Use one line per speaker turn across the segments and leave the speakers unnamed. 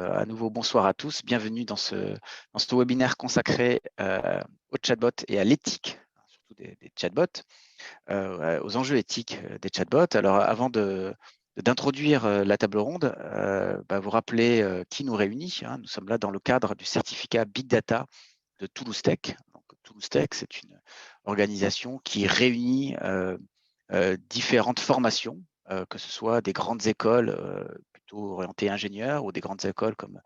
À nouveau, bonsoir à tous. Bienvenue dans ce webinaire consacré au chatbot et à l'éthique, surtout des chatbots, aux enjeux éthiques des chatbots. Alors, avant d'introduire la table ronde, vous rappeler qui nous réunit. Nous sommes là dans le cadre du certificat Big Data de Toulouse Tech. Donc, Toulouse Tech, c'est une organisation qui réunit différentes formations, que ce soit des grandes écoles plutôt orientées ingénieurs ou des grandes écoles comme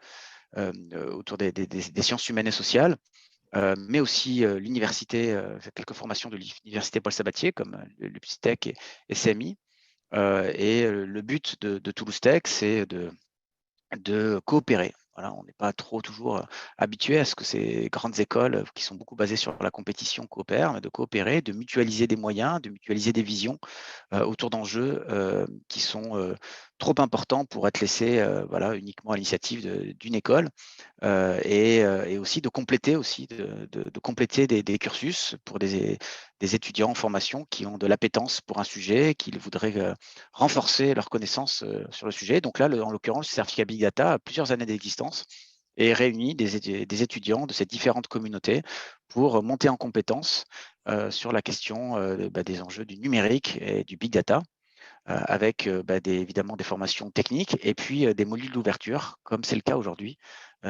autour des sciences humaines et sociales, mais aussi l'université, quelques formations de l'université Paul Sabatier comme l'UPSITEC et CMI. Le but de Toulouse Tech, c'est de coopérer. Voilà, on n'est pas trop toujours habitué à ce que ces grandes écoles qui sont beaucoup basées sur la compétition coopèrent, mais de coopérer, de mutualiser des moyens, de mutualiser des visions autour d'enjeux qui sont trop importants pour être laissés uniquement à l'initiative d'une école, et aussi de compléter des cursus pour des étudiants en formation qui ont de l'appétence pour un sujet, qui voudraient renforcer leurs connaissances sur le sujet. Donc là, en l'occurrence, le certificat Big Data a plusieurs années d'existence et réunit des étudiants de ces différentes communautés pour monter en compétences sur la question des enjeux du numérique et du Big Data, avec évidemment des formations techniques et puis des modules d'ouverture, comme c'est le cas aujourd'hui,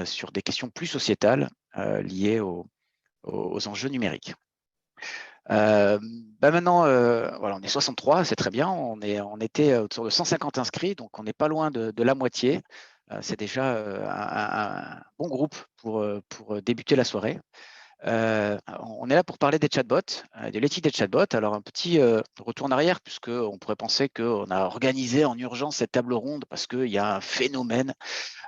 sur des questions plus sociétales liées aux enjeux numériques. Maintenant, voilà, on est 63, c'est très bien. On était autour de 150 inscrits, donc on n'est pas loin de la moitié. C'est déjà un bon groupe pour débuter la soirée. On est là pour parler des chatbots, de l'éthique des chatbots. Alors, un petit retour en arrière, puisqu'on pourrait penser qu'on a organisé en urgence cette table ronde parce qu'il y a un phénomène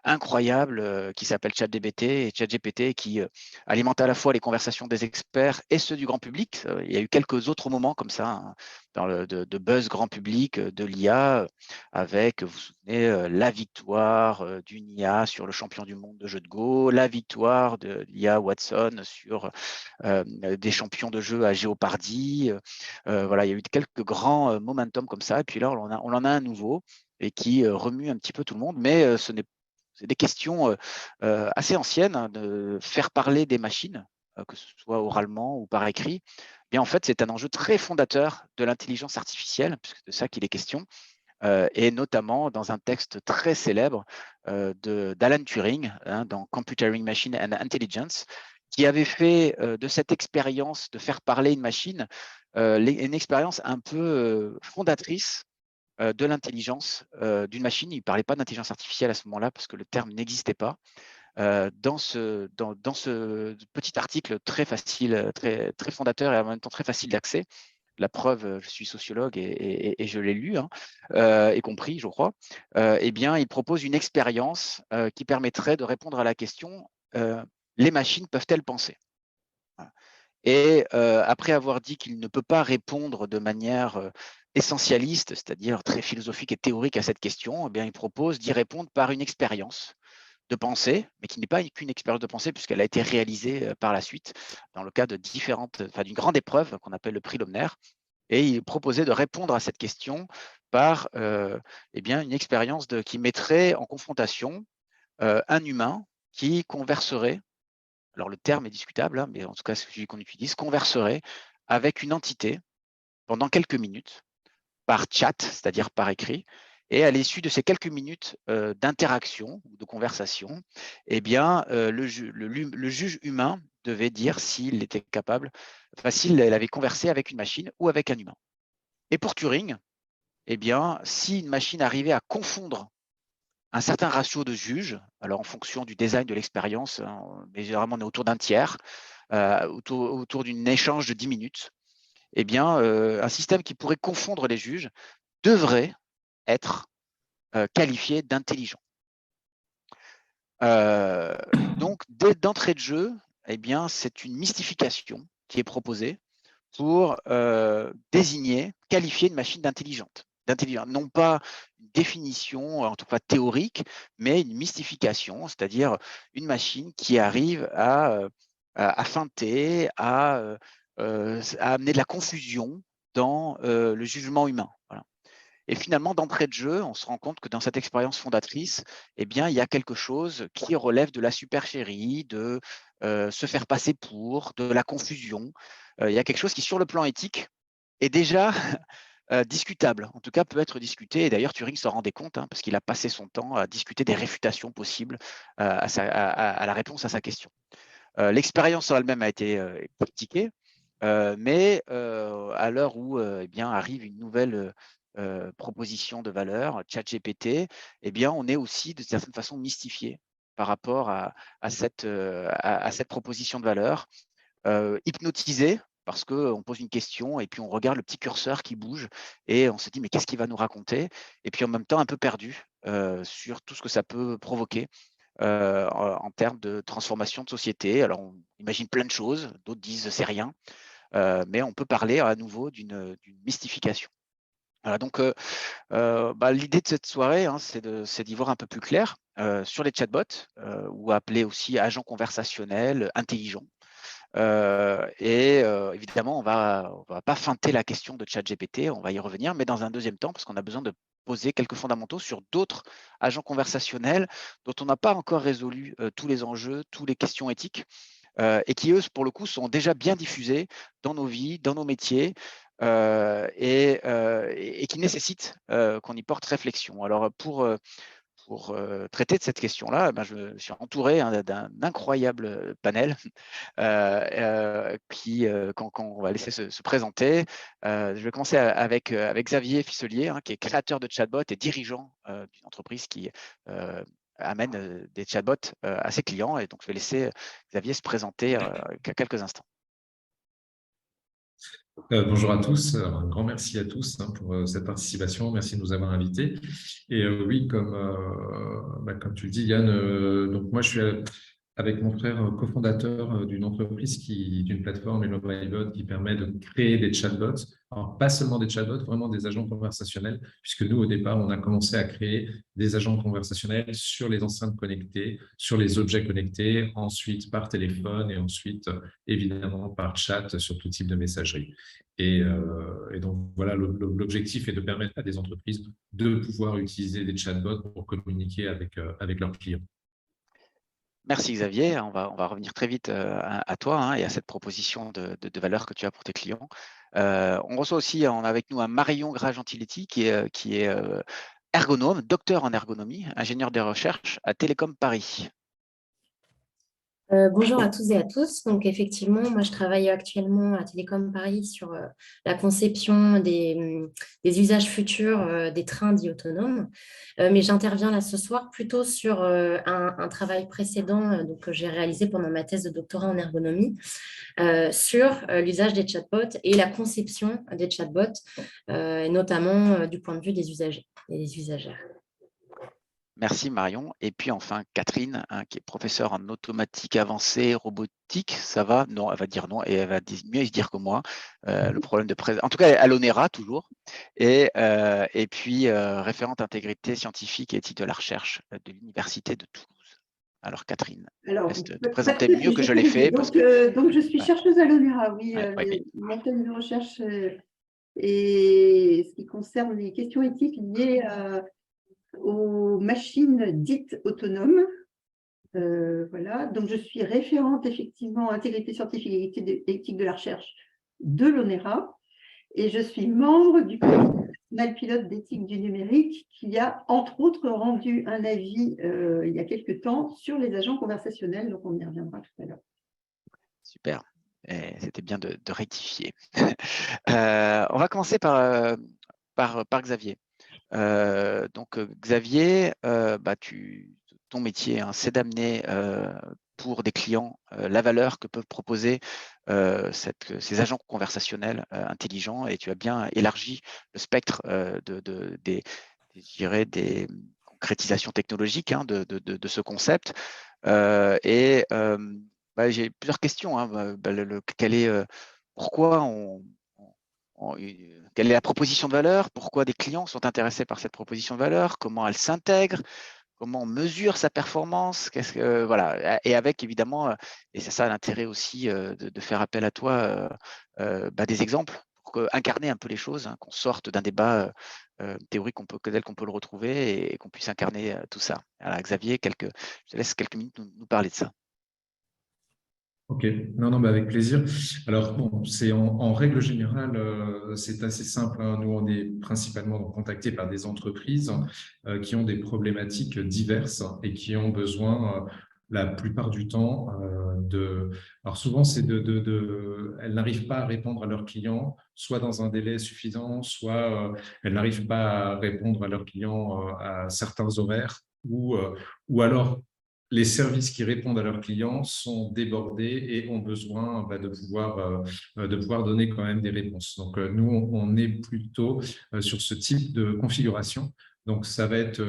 incroyable qui s'appelle ChatGPT et ChatGPT qui alimente à la fois les conversations des experts et ceux du grand public. Il y a eu quelques autres moments comme ça, hein, de buzz grand public de l'IA, avec, vous vous souvenez, la victoire d'une IA sur le champion du monde de jeu de Go, la victoire de l'IA Watson sur des champions de jeu à Géopardy. Voilà, il y a eu quelques grands momentum comme ça, et puis là, on en a un nouveau et qui remue un petit peu tout le monde, mais c'est des questions assez anciennes, hein, de faire parler des machines, que ce soit oralement ou par écrit. Eh bien, en fait, c'est un enjeu très fondateur de l'intelligence artificielle, puisque c'est de ça qu'il est question, et notamment dans un texte très célèbre d'Alan Turing, hein, dans Computing Machine and Intelligence, qui avait fait de cette expérience de faire parler une machine une expérience un peu fondatrice de l'intelligence d'une machine. Il ne parlait pas d'intelligence artificielle à ce moment-là parce que le terme n'existait pas. Dans ce petit article très facile, très fondateur et en même temps très facile d'accès, la preuve, je suis sociologue et je l'ai lu, hein, et compris, je crois, eh bien, il propose une expérience qui permettrait de répondre à la question les machines peuvent-elles penser? Voilà. Et après avoir dit qu'il ne peut pas répondre de manière essentialiste, c'est-à-dire très philosophique et théorique à cette question, eh bien, il propose d'y répondre par une expérience de pensée, mais qui n'est pas qu'une expérience de pensée, puisqu'elle a été réalisée par la suite dans le cas d'une grande épreuve qu'on appelle le prix Lomner. Et il proposait de répondre à cette question par eh bien, une expérience qui mettrait en confrontation un humain qui converserait, alors le terme est discutable, hein, mais en tout cas c'est celui qu'on utilise, converserait avec une entité pendant quelques minutes par chat, c'est-à-dire par écrit, et à l'issue de ces quelques minutes d'interaction ou de conversation, eh bien, le juge humain devait dire s'il était capable, enfin s'il avait conversé avec une machine ou avec un humain. Et pour Turing, eh bien, si une machine arrivait à confondre un certain ratio de juges, alors en fonction du design de l'expérience, hein, mais généralement on est autour d'un tiers, autour d'un échange de 10 minutes, eh bien, un système qui pourrait confondre les juges devrait être qualifié d'intelligent. Donc, d'entrée de jeu, eh bien, c'est une mystification qui est proposée pour désigner, qualifier une machine d'intelligente. Non pas une définition, en tout cas théorique, mais une mystification, c'est-à-dire une machine qui arrive à feinter, à amener de la confusion dans le jugement humain. Voilà. Et finalement, d'entrée de jeu, on se rend compte que dans cette expérience fondatrice, eh bien, il y a quelque chose qui relève de la supercherie, de se faire passer pour, de la confusion. Il y a quelque chose qui, sur le plan éthique, est déjà discutable, en tout cas peut être discuté. Et d'ailleurs, Turing s'en rendait compte, parce qu'il a passé son temps à discuter des réfutations possibles à la réponse à sa question. L'expérience en elle-même a été critiquée, mais à l'heure où eh bien, arrive une nouvelle proposition de valeur, ChatGPT, eh bien, on est aussi de certaine façon mystifié par rapport à cette proposition de valeur, hypnotisé parce qu'on pose une question et puis on regarde le petit curseur qui bouge et on se dit mais qu'est-ce qu'il va nous raconter? Et puis en même temps un peu perdu sur tout ce que ça peut provoquer en termes de transformation de société. Alors, on imagine plein de choses, d'autres disent c'est rien, mais on peut parler à nouveau d'une mystification. Voilà, donc l'idée de cette soirée, c'est d'y voir un peu plus clair sur les chatbots, ou appelés aussi agents conversationnels intelligents. Évidemment, on va pas feinter la question de ChatGPT, on va y revenir, mais dans un deuxième temps, parce qu'on a besoin de poser quelques fondamentaux sur d'autres agents conversationnels dont on n'a pas encore résolu tous les enjeux, toutes les questions éthiques, et qui, eux, pour le coup, sont déjà bien diffusés dans nos vies, dans nos métiers, et qui nécessitent qu'on y porte réflexion. Alors, pour traiter de cette question-là, je me suis entouré d'un incroyable panel qui, quand on va laisser se présenter. Je vais commencer avec Xavier Fisselier, qui est créateur de chatbot et dirigeant d'une entreprise qui amène des chatbots à ses clients. Et donc, je vais laisser Xavier se présenter quelques instants.
Bonjour à tous. Alors, un grand merci à tous pour cette participation. Merci de nous avoir invités. Et oui, comme tu le dis, Yann, donc moi, je suis avec mon frère cofondateur d'une entreprise, d'une plateforme HelloMyBot qui permet de créer des chatbots. Alors, pas seulement des chatbots, vraiment des agents conversationnels, puisque nous, au départ, on a commencé à créer des agents conversationnels sur les enceintes connectées, sur les objets connectés, ensuite par téléphone et ensuite, évidemment, par chat sur tout type de messagerie. Et donc, voilà, l'objectif est de permettre à des entreprises de pouvoir utiliser des chatbots pour communiquer avec leurs clients.
Merci Xavier, on va revenir très vite à toi et à cette proposition de valeur que tu as pour tes clients. On reçoit aussi, on a avec nous un Marion Gras-Gentiletti qui est ergonome, docteur en ergonomie, ingénieur de recherche à Télécom Paris.
Bonjour à tous et à tous. Donc effectivement, moi je travaille actuellement à Télécom Paris sur la conception des usages futurs des trains dits autonomes. Mais j'interviens là ce soir plutôt sur un travail précédent que j'ai réalisé pendant ma thèse de doctorat en ergonomie sur l'usage des chatbots et la conception des chatbots, notamment du point de vue des usagers et des usagères.
Merci Marion. Et puis enfin Catherine, qui est professeure en automatique avancée, robotique. Ça va? Non, elle va dire non et elle va mieux se dire que moi. Le problème de présence. En tout cas, elle l'ONERA toujours. Et puis référente intégrité scientifique et éthique de la recherche de l'Université de Toulouse. Alors Catherine, laisse te présenter mieux que je l'ai fait.
Donc, donc je suis chercheuse à l'ONERA, oui. Mon thème de recherche et ce qui concerne les questions éthiques liées aux machines dites autonomes. Voilà, donc je suis référente effectivement intégrité scientifique et éthique de la recherche de l'ONERA et je suis membre du comité national pilote d'éthique du numérique qui a entre autres rendu un avis il y a quelques temps sur les agents conversationnels, donc on y reviendra tout à l'heure.
Super, c'était bien de rectifier. On va commencer par Xavier. Donc Xavier, ton métier, c'est d'amener pour des clients la valeur que peuvent proposer ces agents conversationnels intelligents, et tu as bien élargi le spectre des concrétisations technologiques de ce concept. J'ai plusieurs questions. Pourquoi quelle est la proposition de valeur? Pourquoi des clients sont intéressés par cette proposition de valeur? Comment elle s'intègre? Comment on mesure sa performance? Voilà. Et avec évidemment, et c'est ça l'intérêt aussi de faire appel à toi, des exemples incarner un peu les choses, hein, qu'on sorte d'un débat théorique tel qu'on peut le retrouver et qu'on puisse incarner tout ça. Alors Xavier, je te laisse quelques minutes nous parler de ça.
Ok, non, mais avec plaisir. Alors, bon, c'est en règle générale, c'est assez simple, hein. Nous, on est principalement contactés par des entreprises qui ont des problématiques diverses et qui ont besoin, la plupart du temps, Alors, souvent, c'est elles n'arrivent pas à répondre à leurs clients, soit dans un délai suffisant, soit elles n'arrivent pas à répondre à leurs clients à certains horaires, ou alors les services qui répondent à leurs clients sont débordés et ont besoin de pouvoir donner quand même des réponses. Donc, nous, on est plutôt sur ce type de configuration. Donc, ça va être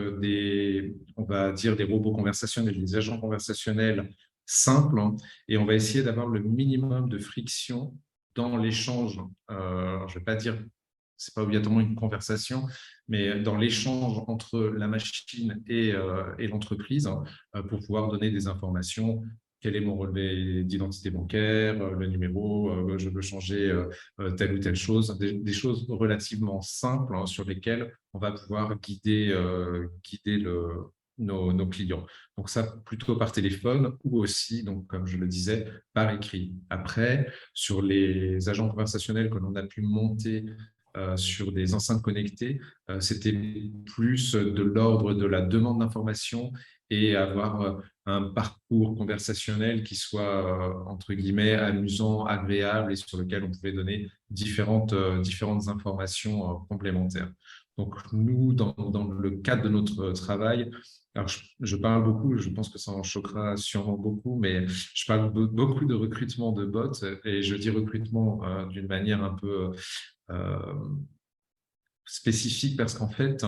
on va dire des robots conversationnels, des agents conversationnels simples, hein, et on va essayer d'avoir le minimum de friction dans l'échange. Je ne vais pas dire, ce n'est pas obligatoirement une conversation, mais dans l'échange entre la machine et l'entreprise, hein, pour pouvoir donner des informations. Quel est mon relevé d'identité bancaire, le numéro, je veux changer telle ou telle chose, des choses relativement simples, hein, sur lesquelles on va pouvoir guider nos clients. Donc ça, plutôt par téléphone ou aussi, donc, comme je le disais, par écrit. Après, sur les agents conversationnels que l'on a pu monter sur des enceintes connectées, c'était plus de l'ordre de la demande d'information et avoir un parcours conversationnel qui soit, entre guillemets, amusant, agréable et sur lequel on pouvait donner différentes informations complémentaires. Donc, nous, dans le cadre de notre travail, alors je parle beaucoup, je pense que ça en choquera sûrement beaucoup, mais je parle beaucoup de recrutement de bots et je dis recrutement d'une manière un peu spécifique parce qu'en fait,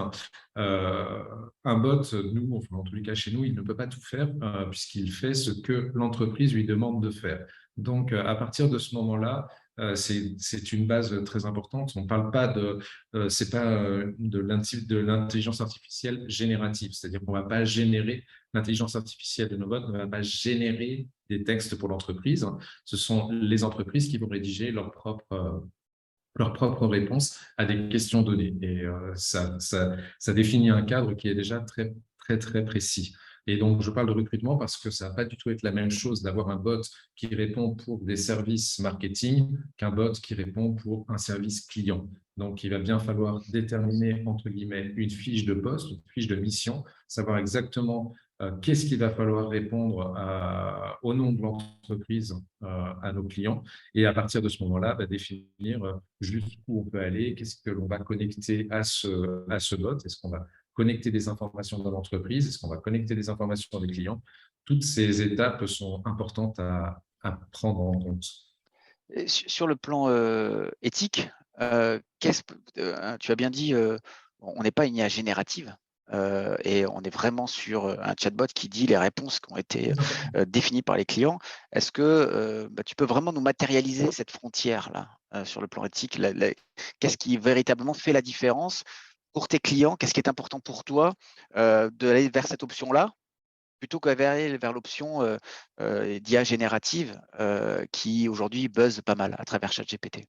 un bot, nous, enfin, en tous les cas chez nous, il ne peut pas tout faire puisqu'il fait ce que l'entreprise lui demande de faire. Donc, à partir de ce moment-là, c'est une base très importante. On ne parle pas c'est pas de l'intelligence artificielle générative, c'est-à-dire qu'on ne va pas générer l'intelligence artificielle de nos bots, ne va pas générer des textes pour l'entreprise. Ce sont les entreprises qui vont rédiger leurs propres réponses à des questions données. Et ça définit un cadre qui est déjà très, très, très précis. Et donc, je parle de recrutement parce que ça ne va pas du tout être la même chose d'avoir un bot qui répond pour des services marketing qu'un bot qui répond pour un service client. Donc, il va bien falloir déterminer, entre guillemets, une fiche de poste, une fiche de mission, savoir exactement qu'est-ce qu'il va falloir répondre au nom de l'entreprise à nos clients. Et à partir de ce moment-là, définir jusqu'où on peut aller, qu'est-ce que l'on va connecter à ce bot. Est-ce qu'on va connecter des informations dans l'entreprise? Est-ce qu'on va connecter des informations des clients? Toutes ces étapes sont importantes à prendre en compte.
Et sur le plan éthique, tu as bien dit, on n'est pas une IA générative. Et on est vraiment sur un chatbot qui dit les réponses qui ont été définies par les clients. Est-ce que tu peux vraiment nous matérialiser cette frontière-là sur le plan éthique? Qu'est-ce qui véritablement fait la différence pour tes clients? Qu'est-ce qui est important pour toi d'aller vers cette option-là plutôt que vers l'option d'IA générative qui aujourd'hui buzz pas mal à travers ChatGPT?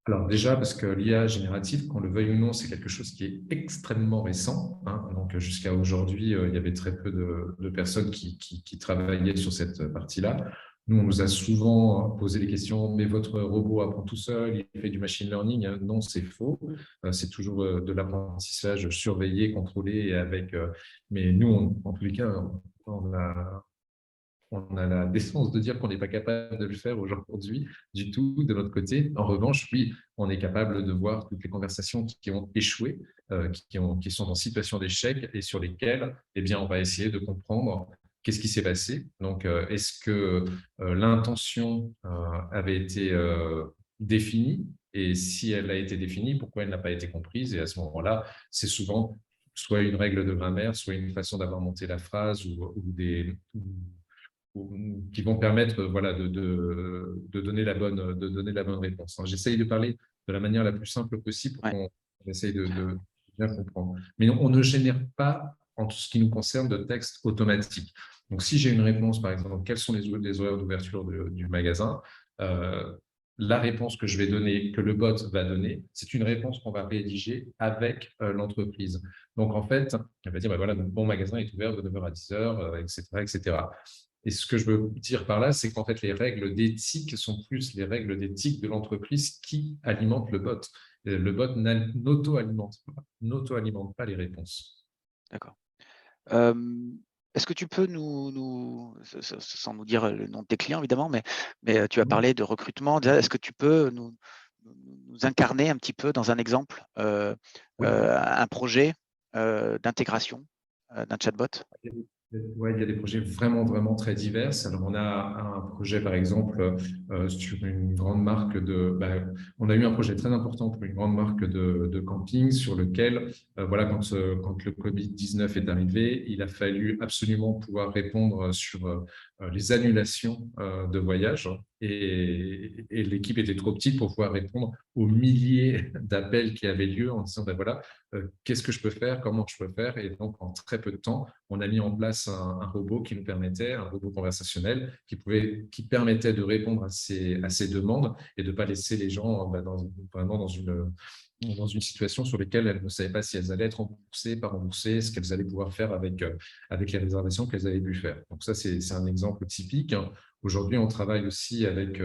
Alors déjà, parce que l'IA générative, qu'on le veuille ou non, c'est quelque chose qui est extrêmement récent, hein. Donc jusqu'à aujourd'hui, il y avait très peu de personnes qui travaillaient sur cette partie-là. Nous, on nous a souvent posé des questions, mais votre robot apprend tout seul, il fait du machine learning. Non, c'est faux. C'est toujours de l'apprentissage surveillé, contrôlé, mais nous, en tous les cas, on a la décence de dire qu'on n'est pas capable de le faire aujourd'hui du tout de notre côté. En revanche, oui, on est capable de voir toutes les conversations qui ont échoué, qui sont en situation d'échec et sur lesquelles on va essayer de comprendre qu'est-ce qui s'est passé. Donc, est-ce que l'intention avait été définie? Et si elle a été définie, pourquoi elle n'a pas été comprise? Et à ce moment-là, c'est souvent soit une règle de grammaire, soit une façon d'avoir monté la phrase qui vont permettre de donner la bonne réponse. J'essaye de parler de la manière la plus simple possible pour qu'on essaye de bien comprendre. Mais on ne génère pas, en tout ce qui nous concerne, de texte automatique. Donc, si j'ai une réponse, par exemple, quels sont les horaires d'ouverture du magasin, la réponse que je vais donner, que le bot va donner, c'est une réponse qu'on va rédiger avec l'entreprise. Donc, en fait, elle va dire, voilà, mon magasin est ouvert de 9h à 10h, etc., etc. Et ce que je veux dire par là, c'est qu'en fait, les règles d'éthique sont plus les règles d'éthique de l'entreprise qui alimentent le bot. Le bot n'auto-alimente pas les réponses.
D'accord. Est-ce que tu peux sans nous dire le nom de tes clients évidemment, mais tu as parlé de recrutement. Est-ce que tu peux nous incarner un petit peu dans un exemple un projet d'intégration d'un chatbot?
Ouais, il y a des projets vraiment, vraiment très divers. Alors, on a un projet, par exemple, sur une grande marque on a eu un projet très important pour une grande marque de camping sur lequel, voilà, quand le Covid-19 est arrivé, il a fallu absolument pouvoir répondre sur les annulations de voyages. Et l'équipe était trop petite pour pouvoir répondre aux milliers d'appels qui avaient lieu en disant, voilà, qu'est-ce que je peux faire, comment je peux faire. Et donc, en très peu de temps, on a mis en place un robot qui nous permettait, un robot conversationnel, qui permettait de répondre à ces demandes et de ne pas laisser les gens vraiment dans une situation sur laquelle elles ne savaient pas si elles allaient être remboursées, pas remboursées, ce qu'elles allaient pouvoir faire avec les réservations qu'elles avaient pu faire. Donc ça, c'est un exemple typique. Aujourd'hui, on travaille aussi avec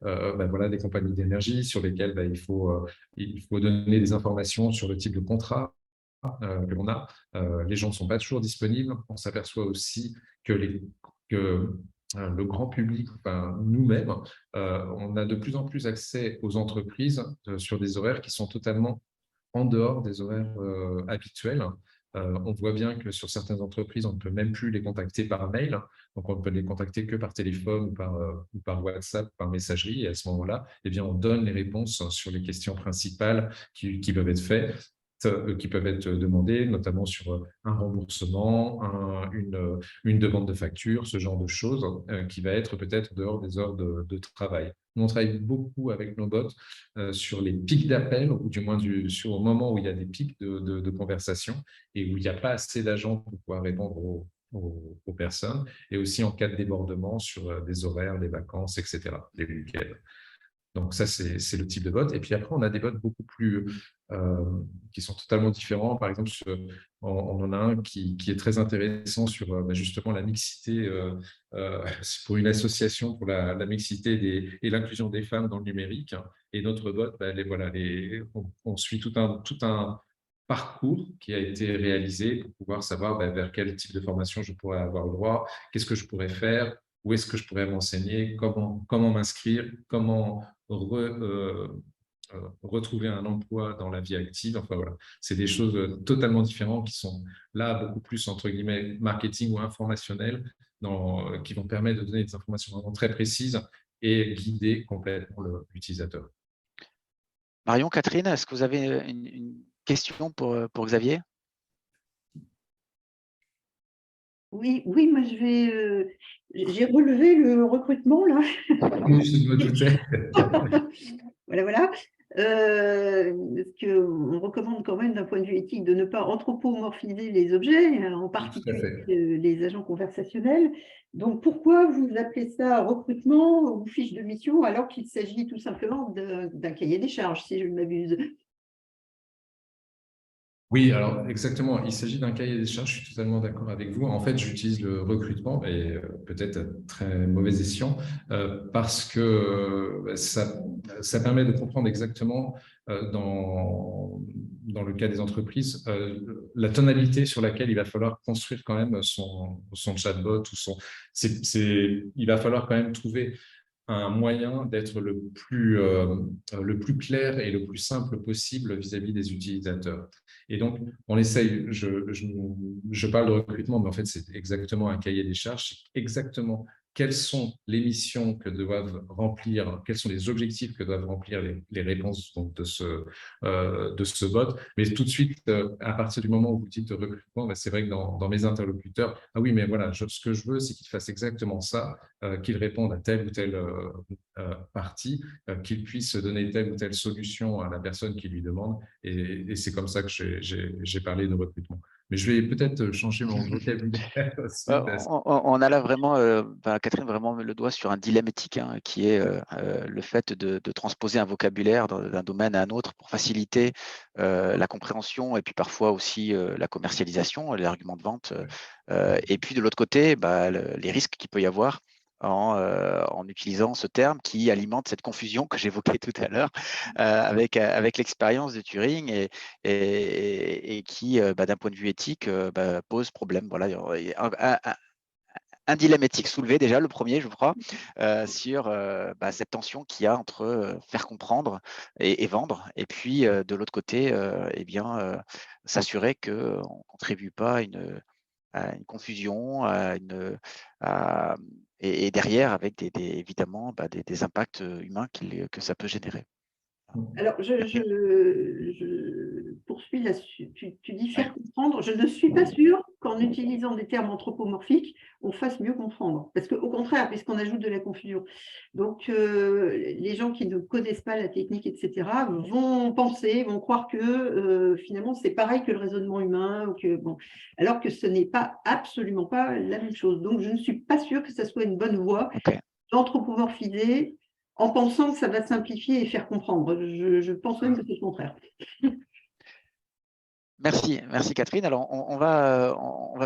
voilà, des compagnies d'énergie sur lesquelles il faut donner des informations sur le type de contrat que l'on a. Les gens ne sont pas toujours disponibles. On s'aperçoit aussi que le grand public, enfin, nous-mêmes, on a de plus en plus accès aux entreprises sur des horaires qui sont totalement en dehors des horaires habituels. On voit bien que sur certaines entreprises, on ne peut même plus les contacter par mail. Donc, on ne peut les contacter que par téléphone ou par WhatsApp, par messagerie. Et à ce moment-là, eh bien, on donne les réponses sur les questions principales qui peuvent être faites, qui peuvent être demandées, notamment sur un remboursement, une demande de facture, ce genre de choses, qui va être peut-être dehors des heures de travail. Nous, on travaille beaucoup avec nos bots sur les pics d'appels, ou du moins sur le moment où il y a des pics de conversation et où il n'y a pas assez d'agents pour pouvoir répondre aux personnes, et aussi en cas de débordement sur des horaires, des vacances, etc., des week-ends. Donc ça, c'est le type de bot. Et puis après, on a des bots beaucoup plus qui sont totalement différents. Par exemple, on en a un qui est très intéressant sur justement la mixité, pour une association pour la mixité et l'inclusion des femmes dans le numérique. Et notre bot, on suit tout un parcours qui a été réalisé pour pouvoir savoir vers quel type de formation je pourrais avoir le droit, qu'est-ce que je pourrais faire, où est-ce que je pourrais m'enseigner, comment m'inscrire, comment retrouver un emploi dans la vie active. Enfin voilà, c'est des choses totalement différentes qui sont là beaucoup plus entre guillemets marketing ou informationnel, qui vont permettre de donner des informations vraiment très précises et guider complètement l'utilisateur.
Marion, Catherine, est-ce que vous avez une question pour Xavier?
Oui, moi j'ai relevé le recrutement là.
Je me doutais.
Voilà. Parce qu'on recommande quand même d'un point de vue éthique de ne pas anthropomorphiser les objets, en particulier les agents conversationnels. Donc pourquoi vous appelez ça recrutement ou fiche de mission alors qu'il s'agit tout simplement d'un cahier des charges, si je ne m'abuse?
Oui, alors exactement. Il s'agit d'un cahier des charges. Je suis totalement d'accord avec vous. En fait, j'utilise le recrutement, et peut-être à très mauvais escient, parce que ça permet de comprendre exactement dans le cas des entreprises la tonalité sur laquelle il va falloir construire quand même son chatbot ou il va falloir quand même trouver un moyen d'être le plus clair et le plus simple possible vis-à-vis des utilisateurs. Et donc, on essaye, je parle de recrutement, mais en fait, c'est exactement un cahier des charges, exactement quelles sont les missions que doivent remplir, quels sont les objectifs que doivent remplir les réponses donc, de ce bot. Mais tout de suite, à partir du moment où vous dites recrutement, c'est vrai que dans mes interlocuteurs, ah oui, mais voilà, ce que je veux, c'est qu'il fasse exactement ça, qu'il réponde à telle ou telle partie, qu'il puisse donner telle ou telle solution à la personne qui lui demande. Et c'est comme ça que j'ai parlé de recrutement. mais je vais peut-être changer mon vocabulaire suite à ça.
On a là vraiment, Catherine, vraiment le doigt sur un dilemme éthique, hein, qui est le fait de transposer un vocabulaire d'un domaine à un autre pour faciliter la compréhension et puis parfois aussi la commercialisation, les arguments de vente. Et puis de l'autre côté, les risques qu'il peut y avoir en utilisant ce terme qui alimente cette confusion que j'évoquais tout à l'heure avec l'expérience de Turing et qui, d'un point de vue éthique, pose problème. Voilà, il y a un dilemme éthique soulevé déjà, le premier, je crois, sur cette tension qu'il y a entre faire comprendre et vendre, et puis de l'autre côté, s'assurer qu'on ne contribue pas à une confusion, et derrière avec évidemment des impacts humains que ça peut générer.
Alors, je poursuis là-dessus. Tu dis faire comprendre. Je ne suis pas sûre qu'en utilisant des termes anthropomorphiques, on fasse mieux comprendre. Parce qu'au contraire, puisqu'on ajoute de la confusion. Donc, les gens qui ne connaissent pas la technique, etc., vont penser, vont croire que finalement, c'est pareil que le raisonnement humain, alors que ce n'est pas absolument pas la même chose. Donc, je ne suis pas sûre que ça soit une bonne voie d'anthropomorphiser en pensant que ça va simplifier et faire comprendre. Je pense même que c'est le contraire.
Merci Catherine. Alors on va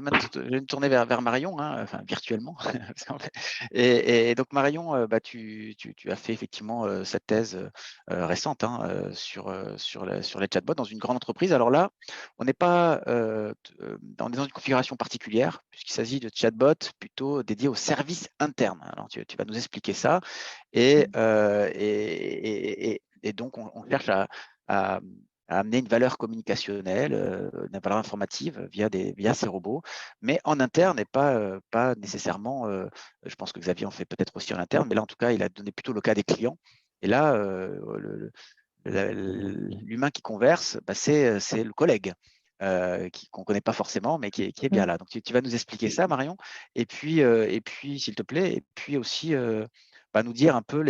maintenant, je vais me tourner vers Marion, hein, enfin virtuellement. Et donc Marion, tu as fait effectivement cette thèse récente, hein, sur les chatbots dans une grande entreprise. Alors là, on n'est pas dans une configuration particulière puisqu'il s'agit de chatbots plutôt dédiés aux services internes. Alors tu vas nous expliquer ça et donc on cherche à amener une valeur communicationnelle, une valeur informative via ces robots, mais en interne et pas nécessairement, je pense que Xavier en fait peut-être aussi en interne, mais là en tout cas il a donné plutôt le cas des clients. Et là, l'humain qui converse, c'est le collègue qu'on ne connaît pas forcément, mais qui est bien là. Donc tu vas nous expliquer ça, Marion, et puis s'il te plaît, et puis aussi nous dire un peu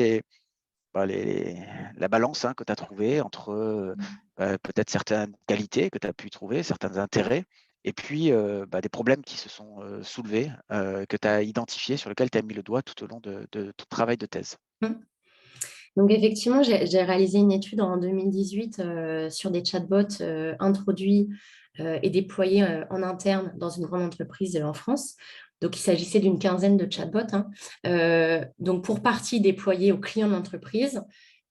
la balance, hein, que tu as trouvée entre peut-être certaines qualités que tu as pu trouver, certains intérêts, et puis des problèmes qui se sont soulevés, que tu as identifiés, sur lesquels tu as mis le doigt tout au long de ton travail de thèse.
Donc, effectivement, j'ai réalisé une étude en 2018 sur des chatbots introduits et déployés en interne dans une grande entreprise en France. Donc, il s'agissait d'une quinzaine de chatbots, hein. Donc, pour partie déployés aux clients de l'entreprise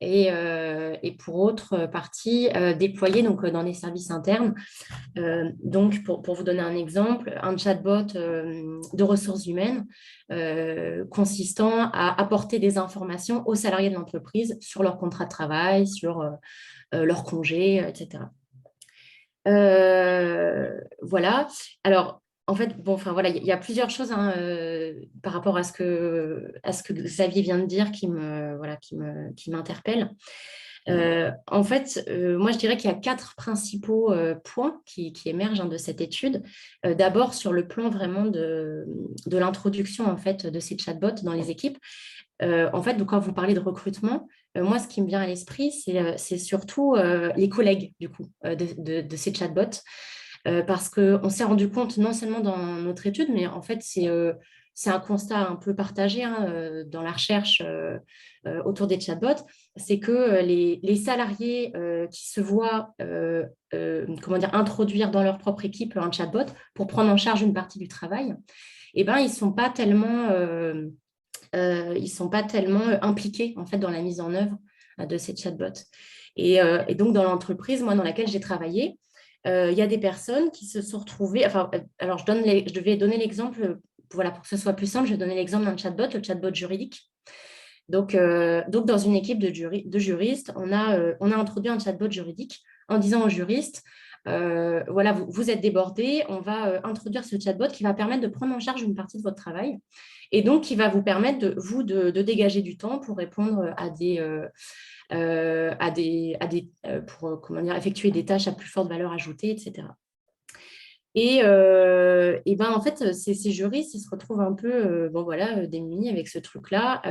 et pour autre partie déployés donc, dans les services internes. Donc, pour vous donner un exemple, un chatbot de ressources humaines consistant à apporter des informations aux salariés de l'entreprise sur leur contrat de travail, sur leurs congés, etc. Voilà. Alors, en fait, il y a plusieurs choses, hein, par rapport à ce que Xavier vient de dire qui m'interpelle. En fait, moi, je dirais qu'il y a 4 principaux points qui émergent, hein, de cette étude. D'abord, sur le plan vraiment de l'introduction en fait, de ces chatbots dans les équipes. En fait, donc, quand vous parlez de recrutement, moi, ce qui me vient à l'esprit, c'est surtout les collègues, du coup, de ces chatbots. Parce qu'on s'est rendu compte, non seulement dans notre étude, mais en fait, c'est un constat un peu partagé, hein, dans la recherche autour des chatbots, c'est que les salariés qui se voient introduire dans leur propre équipe un chatbot pour prendre en charge une partie du travail, ils ne sont pas tellement impliqués en fait, dans la mise en œuvre de ces chatbots. Et donc, dans l'entreprise dans laquelle j'ai travaillé, il y a des personnes qui se sont retrouvées… alors, je vais donner l'exemple, pour que ce soit plus simple, je vais donner l'exemple d'un chatbot, le chatbot juridique. Donc, dans une équipe de juristes, on a introduit un chatbot juridique en disant aux juristes, vous êtes débordés, on va introduire ce chatbot qui va permettre de prendre en charge une partie de votre travail et donc qui va vous permettre de dégager du temps pour répondre pour effectuer des tâches à plus forte valeur ajoutée, etc. Et en fait, ces juristes, ils se retrouvent un peu démunis avec ce truc-là,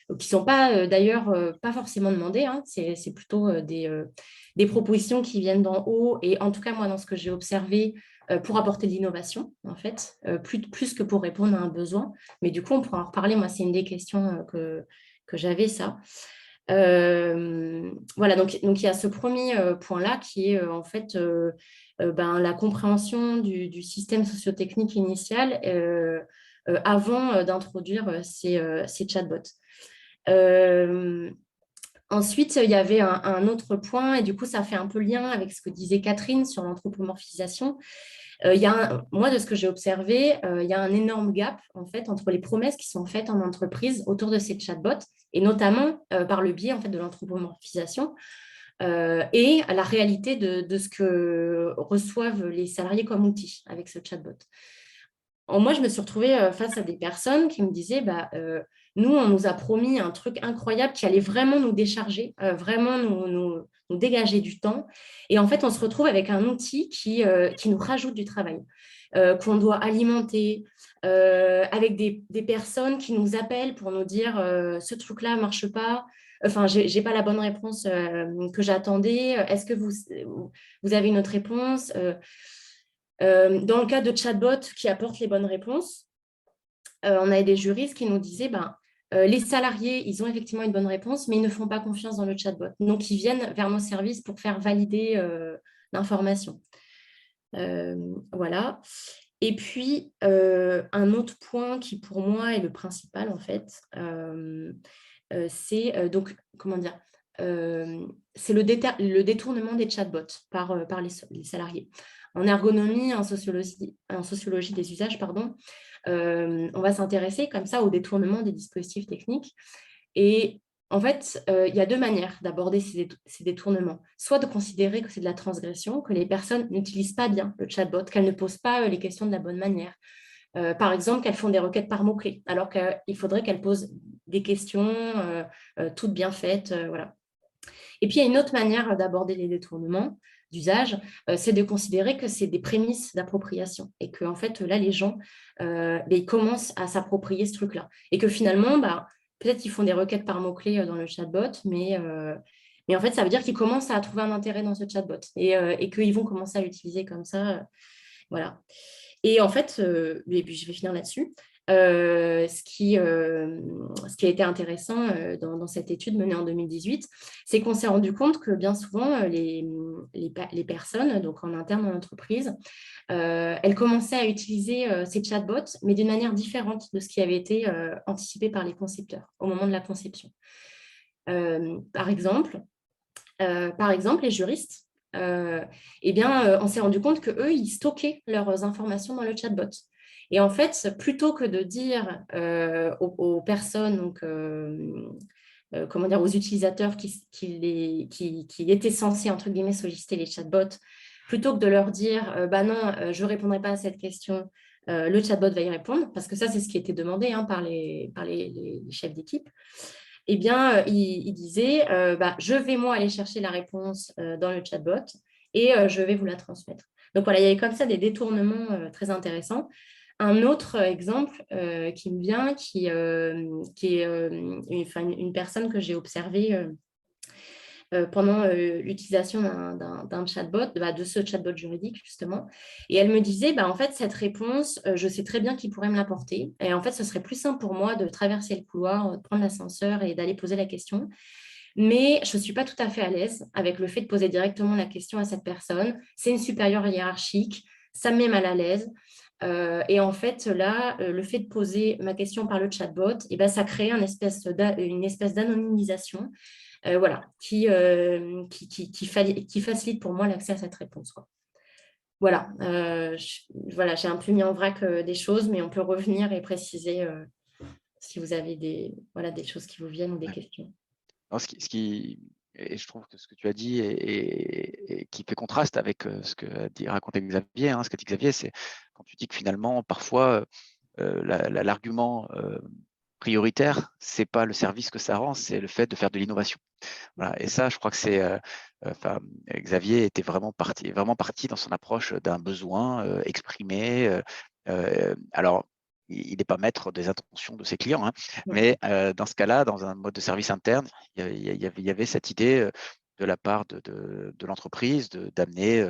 qui ne sont pas d'ailleurs pas forcément demandés, hein. C'est plutôt des propositions qui viennent d'en haut. Et en tout cas, moi, dans ce que j'ai observé, pour apporter de l'innovation, en fait, plus que pour répondre à un besoin. Mais du coup, on pourra en reparler. Moi, c'est une des questions que j'avais, ça. Voilà, donc il y a ce premier point-là qui est en fait la compréhension du système sociotechnique initial avant d'introduire ces chatbots. Ensuite, il y avait un autre point, et du coup, ça fait un peu lien avec ce que disait Catherine sur l'anthropomorphisation. Moi, de ce que j'ai observé, il y a un énorme gap en fait entre les promesses qui sont faites en entreprise autour de ces chatbots, et notamment par le biais en fait de l'anthropomorphisation et à la réalité de ce que reçoivent les salariés comme outil avec ce chatbot. Moi, je me suis retrouvée face à des personnes qui me disaient nous, on nous a promis un truc incroyable qui allait vraiment nous décharger, vraiment nous dégager du temps. Et en fait, on se retrouve avec un outil qui nous rajoute du travail, qu'on doit alimenter, avec des personnes qui nous appellent pour nous dire ce truc-là ne marche pas. Enfin, je n'ai pas la bonne réponse que j'attendais. Est-ce que vous avez une autre réponse dans le cas de chatbots qui apportent les bonnes réponses, on avait des juristes qui nous disaient les salariés, ils ont effectivement une bonne réponse, mais ils ne font pas confiance dans le chatbot. Donc, ils viennent vers nos services pour faire valider l'information. Voilà. Et puis, un autre point qui, pour moi, est le principal, en fait, c'est donc, comment dire, c'est le détournement des chatbots par les salariés. En ergonomie, en sociologie des usages, on va s'intéresser comme ça au détournement des dispositifs techniques. Et en fait, il y a deux manières d'aborder ces détournements. Soit de considérer que c'est de la transgression, que les personnes n'utilisent pas bien le chatbot, qu'elles ne posent pas les questions de la bonne manière. Par exemple, qu'elles font des requêtes par mots-clés, alors qu'il faudrait qu'elles posent des questions toutes bien faites. Voilà. Et puis, il y a une autre manière d'aborder les détournements d'usage, c'est de considérer que c'est des prémices d'appropriation et que en fait, là, les gens, ils commencent à s'approprier ce truc-là. Et que finalement, peut-être qu'ils font des requêtes par mots-clés dans le chatbot, mais en fait, ça veut dire qu'ils commencent à trouver un intérêt dans ce chatbot et qu'ils vont commencer à l'utiliser comme ça. Voilà. Et en fait, et puis je vais finir là-dessus, ce qui a été intéressant dans cette étude menée en 2018, c'est qu'on s'est rendu compte que bien souvent, les personnes, donc en interne dans l'entreprise, elles commençaient à utiliser ces chatbots, mais d'une manière différente de ce qui avait été anticipé par les concepteurs au moment de la conception. Par exemple, les juristes, on s'est rendu compte qu'eux, ils stockaient leurs informations dans le chatbot. Et en fait, plutôt que de dire aux personnes, donc, aux utilisateurs qui étaient censés, entre guillemets, solliciter les chatbots, plutôt que de leur dire non, je ne répondrai pas à cette question, le chatbot va y répondre, parce que ça, c'est ce qui était demandé par les chefs d'équipe. Eh bien, il disait je vais moi aller chercher la réponse dans le chatbot et je vais vous la transmettre. Donc voilà, il y avait comme ça des détournements très intéressants. Un autre exemple qui me vient, qui est une personne que j'ai observée pendant l'utilisation d'un chatbot, de ce chatbot juridique justement. Et elle me disait, en fait, cette réponse, je sais très bien qui pourrait me l'apporter. Et en fait, ce serait plus simple pour moi de traverser le couloir, de prendre l'ascenseur et d'aller poser la question. Mais je ne suis pas tout à fait à l'aise avec le fait de poser directement la question à cette personne. C'est une supérieure hiérarchique, ça me met mal à l'aise. Et en fait, là, le fait de poser ma question par le chatbot, ça crée une espèce d'anonymisation qui facilite pour moi l'accès à cette réponse, quoi. Voilà, j'ai un peu mis en vrac des choses, mais on peut revenir et préciser si vous avez des choses qui vous viennent ou des questions.
Alors, et je trouve que ce que tu as dit et qui fait contraste avec ce que racontait Xavier, ce qu'a dit Xavier, c'est quand tu dis que finalement, parfois, l'argument prioritaire, c'est pas le service que ça rend, c'est le fait de faire de l'innovation. Voilà. Et ça, je crois que c'est, Xavier était vraiment parti dans son approche d'un besoin exprimé. Alors, il n'est pas maître des intentions de ses clients, mais dans ce cas-là, dans un mode de service interne, il y avait cette idée de la part de l'entreprise d'amener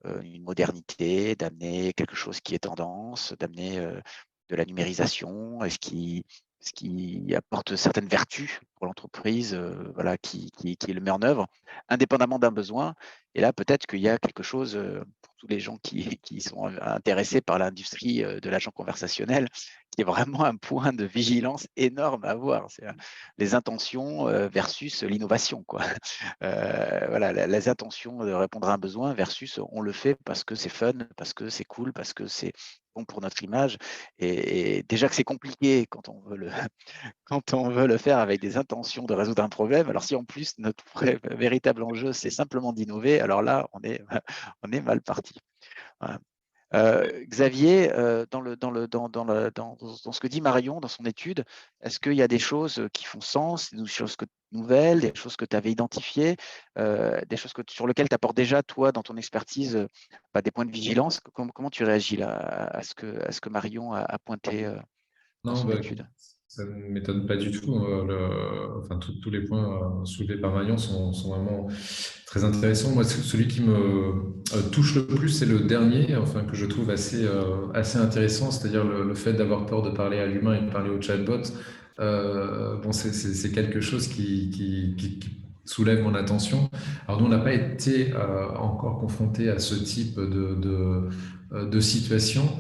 une modernité, d'amener quelque chose qui est tendance, d'amener de la numérisation, et ce qui apporte certaines vertus pour l'entreprise, voilà, qui le met en œuvre, indépendamment d'un besoin. Et là, peut-être qu'il y a quelque chose pour tous les gens qui sont intéressés par l'industrie de l'agent conversationnel, qui est vraiment un point de vigilance énorme à avoir. C'est les intentions versus l'innovation, quoi. Voilà, les intentions de répondre à un besoin versus on le fait parce que c'est fun, parce que c'est cool, parce que c'est bon pour notre image. Et déjà que c'est compliqué quand on veut quand on veut le faire avec des intentions de résoudre un problème, alors si en plus notre véritable enjeu c'est simplement d'innover, alors là on est mal parti. Voilà. Xavier, dans ce que dit Marion dans son étude, est-ce qu'il y a des choses qui font sens, des choses nouvelles, des choses que tu avais identifiées, des choses sur lesquelles tu apportes déjà, toi, dans ton expertise, des points de vigilance? Comment tu réagis là, à ce que Marion a pointé dans
Non,
son étude?
ça ne m'étonne pas du tout. Enfin, tous les points soulevés par Marion sont vraiment très intéressants. Moi, celui qui me touche le plus, c'est le dernier, enfin, que je trouve assez intéressant, c'est-à-dire le fait d'avoir peur de parler à l'humain et de parler au chatbot. Bon, c'est quelque chose qui soulève mon attention. Alors, nous, on n'a pas été encore confronté à ce type de situation.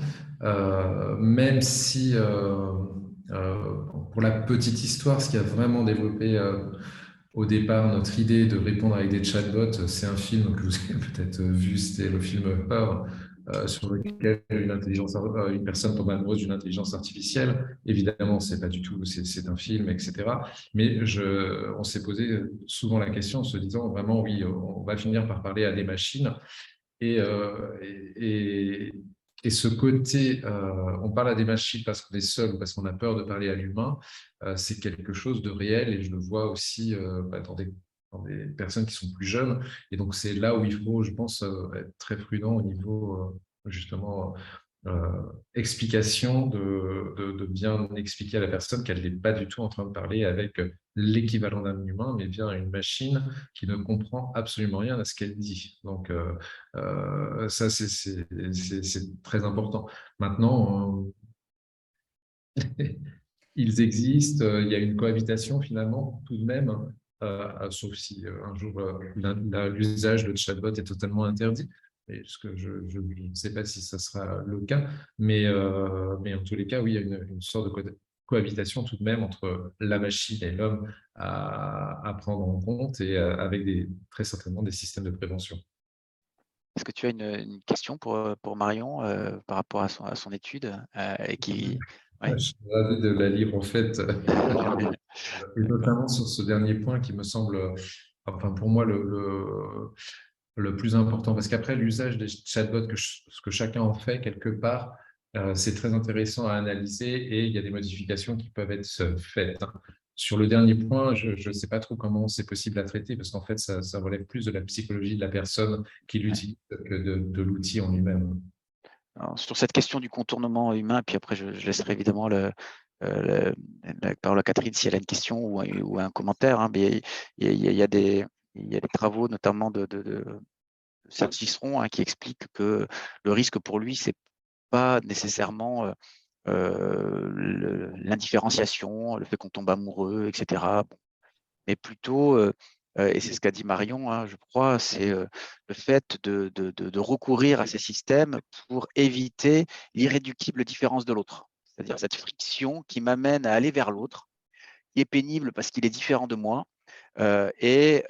Même si, pour la petite histoire, ce qui a vraiment développé au départ notre idée de répondre avec des chatbots, c'est un film que vous avez peut-être vu, c'était le film Her, sur lequel une personne tombe amoureuse d'une intelligence artificielle. Évidemment, c'est pas du tout, c'est un film, etc. Mais on s'est posé souvent la question en se disant vraiment, oui, on va finir par parler à des machines. Et, et ce côté, on parle à des machines parce qu'on est seul ou parce qu'on a peur de parler à l'humain, c'est quelque chose de réel et je le vois aussi dans des personnes qui sont plus jeunes. Et donc, c'est là où il faut, je pense, être très prudent au niveau, justement, explication, de bien expliquer à la personne qu'elle n'est pas du tout en train de parler avec l'équivalent d'un humain, mais bien une machine qui ne comprend absolument rien à ce qu'elle dit. Donc, ça, c'est très important. Maintenant, ils existent, il y a une cohabitation finalement tout de même, sauf si un jour l'usage de chatbot est totalement interdit. Et ce que je ne sais pas si ça sera le cas, mais en tous les cas, oui, il y a une sorte de cohabitation tout de même entre la machine et l'homme à prendre en compte et avec très certainement des systèmes de prévention.
Est-ce que tu as une question pour Marion par rapport à son étude
Je suis ravi de la lire en fait, et notamment sur ce dernier point qui me semble, enfin pour moi, le plus important, parce qu'après l'usage des chatbots, ce que chacun en fait quelque part, c'est très intéressant à analyser et il y a des modifications qui peuvent être faites. Sur le dernier point, je ne sais pas trop comment c'est possible à traiter, parce qu'en fait, ça relève plus de la psychologie de la personne qui l'utilise que de l'outil en lui-même.
Alors, sur cette question du contournement humain, puis après je laisserai évidemment la parole à Catherine si elle a une question ou un commentaire, hein, mais il y a des travaux notamment de Serge Tisseron, hein, qui expliquent que le risque pour lui, c'est pas nécessairement l'indifférenciation, le fait qu'on tombe amoureux, etc. Bon, mais plutôt, et c'est ce qu'a dit Marion, hein, je crois, c'est le fait de recourir à ces systèmes pour éviter l'irréductible différence de l'autre. C'est-à-dire cette friction qui m'amène à aller vers l'autre, qui est pénible parce qu'il est différent de moi, et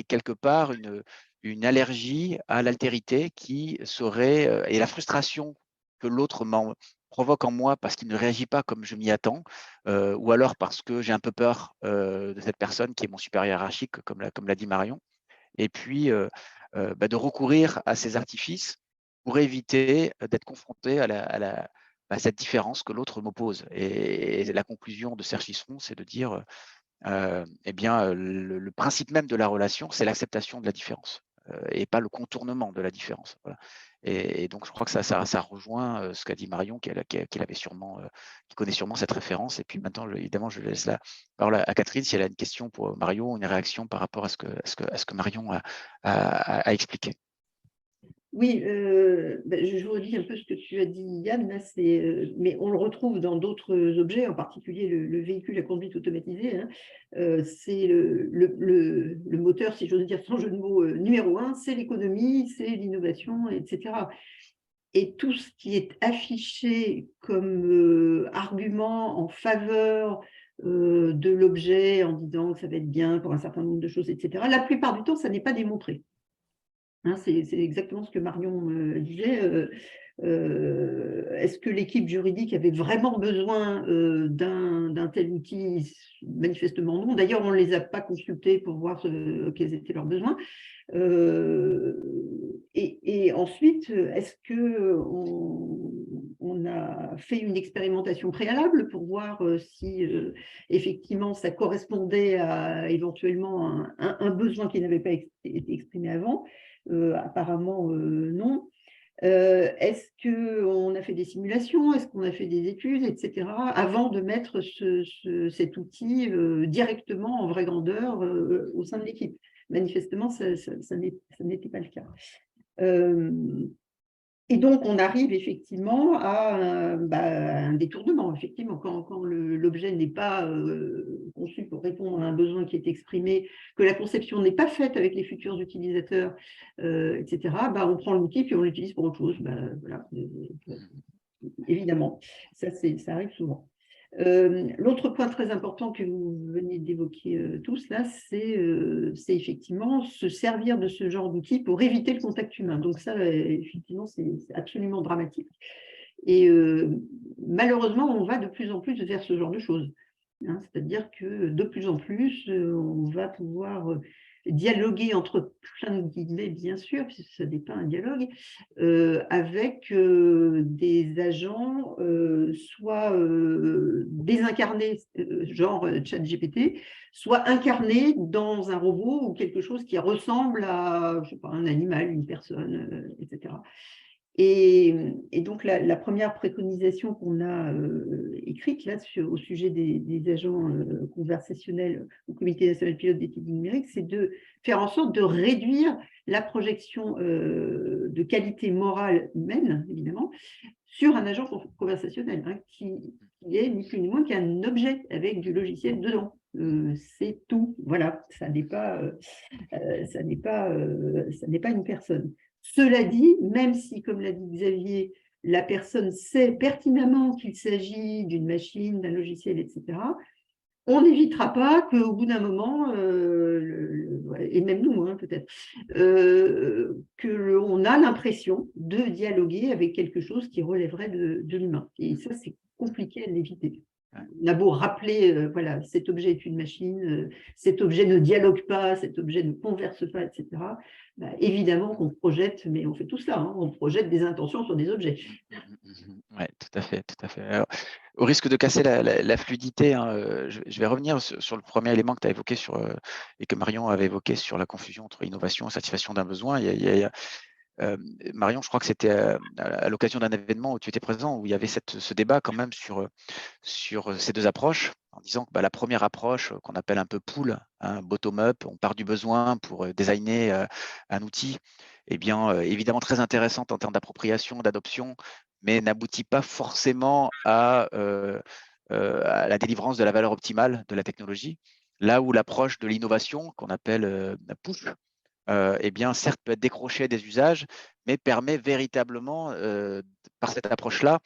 quelque part une allergie à l'altérité qui serait, et la frustration que l'autre provoque en moi parce qu'il ne réagit pas comme je m'y attends, ou alors parce que j'ai un peu peur de cette personne qui est mon supérieur hiérarchique, comme l'a dit Marion, et puis de recourir à ces artifices pour éviter d'être confronté à cette différence que l'autre m'oppose. Et la conclusion de Serge Tisseron, c'est de dire eh bien, le principe même de la relation, c'est l'acceptation de la différence et pas le contournement de la différence. Voilà. Et donc, je crois que ça rejoint ce qu'a dit Marion, qu'il avait sûrement, qui connaît sûrement cette référence. Et puis maintenant, évidemment, je laisse la parole à Catherine si elle a une question pour Marion, une réaction par rapport à ce que Marion a expliqué.
Oui, je redis un peu ce que tu as dit, Yann, là, mais on le retrouve dans d'autres objets, en particulier le véhicule à conduite automatisée, hein. C'est le moteur, si j'ose dire sans jeu de mots, numéro 1, c'est l'économie, c'est l'innovation, etc. Et tout ce qui est affiché comme argument en faveur de l'objet, en disant que ça va être bien pour un certain nombre de choses, etc., la plupart du temps, ça n'est pas démontré. Hein, c'est exactement ce que Marion disait. Est-ce que l'équipe juridique avait vraiment besoin d'un tel outil? Manifestement non. D'ailleurs, on ne les a pas consultés pour voir quels étaient leurs besoins. Et ensuite, est-ce qu'on a fait une expérimentation préalable pour voir si effectivement ça correspondait à éventuellement un besoin qui n'avait pas été exprimé avant? Apparemment, non. Est-ce qu'on a fait des simulations? Est-ce qu'on a fait des études, etc., avant de mettre cet outil directement en vraie grandeur au sein de l'équipe? Manifestement, ça n'était pas le cas. Et donc, on arrive effectivement à un détournement. Effectivement, quand l'objet n'est pas conçu pour répondre à un besoin qui est exprimé, que la conception n'est pas faite avec les futurs utilisateurs, etc., on prend l'outil puis on l'utilise pour autre chose. Voilà. Évidemment, ça arrive souvent. L'autre point très important que vous venez d'évoquer tous là, c'est effectivement se servir de ce genre d'outils pour éviter le contact humain. Donc ça, effectivement, c'est absolument dramatique. Et malheureusement, on va de plus en plus vers ce genre de choses. Hein, c'est-à-dire que de plus en plus, on va pouvoir dialoguer entre plein de guillemets, bien sûr, puisque ce n'est pas un dialogue, avec des agents soit désincarnés, genre ChatGPT, soit incarnés dans un robot ou quelque chose qui ressemble à, je sais pas, un animal, une personne, etc. Et donc, la première préconisation qu'on a écrite là, au sujet des agents conversationnels au Comité national pilote d'éthique numérique, c'est de faire en sorte de réduire la projection de qualité morale humaine, évidemment, sur un agent conversationnel, hein, qui est ni plus ni moins qu'un objet avec du logiciel dedans. C'est tout. Voilà, ça n'est pas une personne. Cela dit, même si, comme l'a dit Xavier, la personne sait pertinemment qu'il s'agit d'une machine, d'un logiciel, etc., on n'évitera pas qu'au bout d'un moment, et même nous, hein, peut-être, qu'on a l'impression de dialoguer avec quelque chose qui relèverait de l'humain. Et ça, c'est compliqué à l'éviter. On a beau rappeler, voilà, cet objet est une machine, cet objet ne dialogue pas, cet objet ne converse pas, etc. Évidemment qu'on projette, mais on fait tout cela, hein, on projette des intentions sur des objets.
Oui, tout à fait, tout à fait. Alors, au risque de casser la fluidité, hein, je vais revenir sur le premier élément que tu as évoqué et que Marion avait évoqué sur la confusion entre innovation et satisfaction d'un besoin. Marion, je crois que c'était à l'occasion d'un événement où tu étais présent, où il y avait ce débat quand même sur ces deux approches, en disant que la première approche qu'on appelle un peu pull, hein, bottom-up, on part du besoin pour designer un outil, eh bien, évidemment très intéressante en termes d'appropriation, d'adoption, mais n'aboutit pas forcément à la délivrance de la valeur optimale de la technologie. Là où l'approche de l'innovation, qu'on appelle push, eh bien, certes, peut être décroché des usages, mais permet véritablement, par cette approche-là,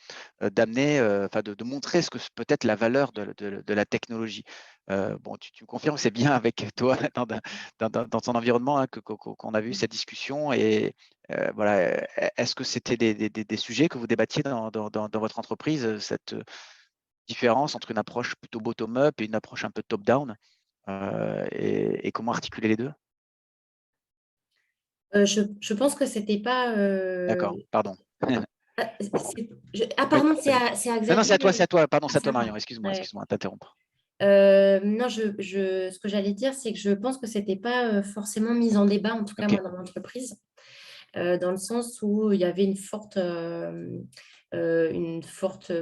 d'amener, de montrer ce que peut être la valeur de la technologie. Bon, tu me confirmes que c'est bien avec toi dans ton environnement, hein, qu'on a vu cette discussion. Et voilà, est-ce que c'était des sujets que vous débattiez dans votre entreprise, cette différence entre une approche plutôt bottom-up et une approche un peu top-down, et comment articuler les deux?
Je pense que c'était pas.
D'accord, pardon.
Pardon, c'est à
Non, c'est
Xavier.
à toi, pardon, c'est à toi,
C'est à moi.
Marion, excuse-moi
Ouais.
de t'interrompre.
Non, ce que j'allais dire, c'est que je pense que c'était pas forcément mis en débat, en tout cas
Ok.
moi dans l'entreprise, dans le sens où il y avait une forte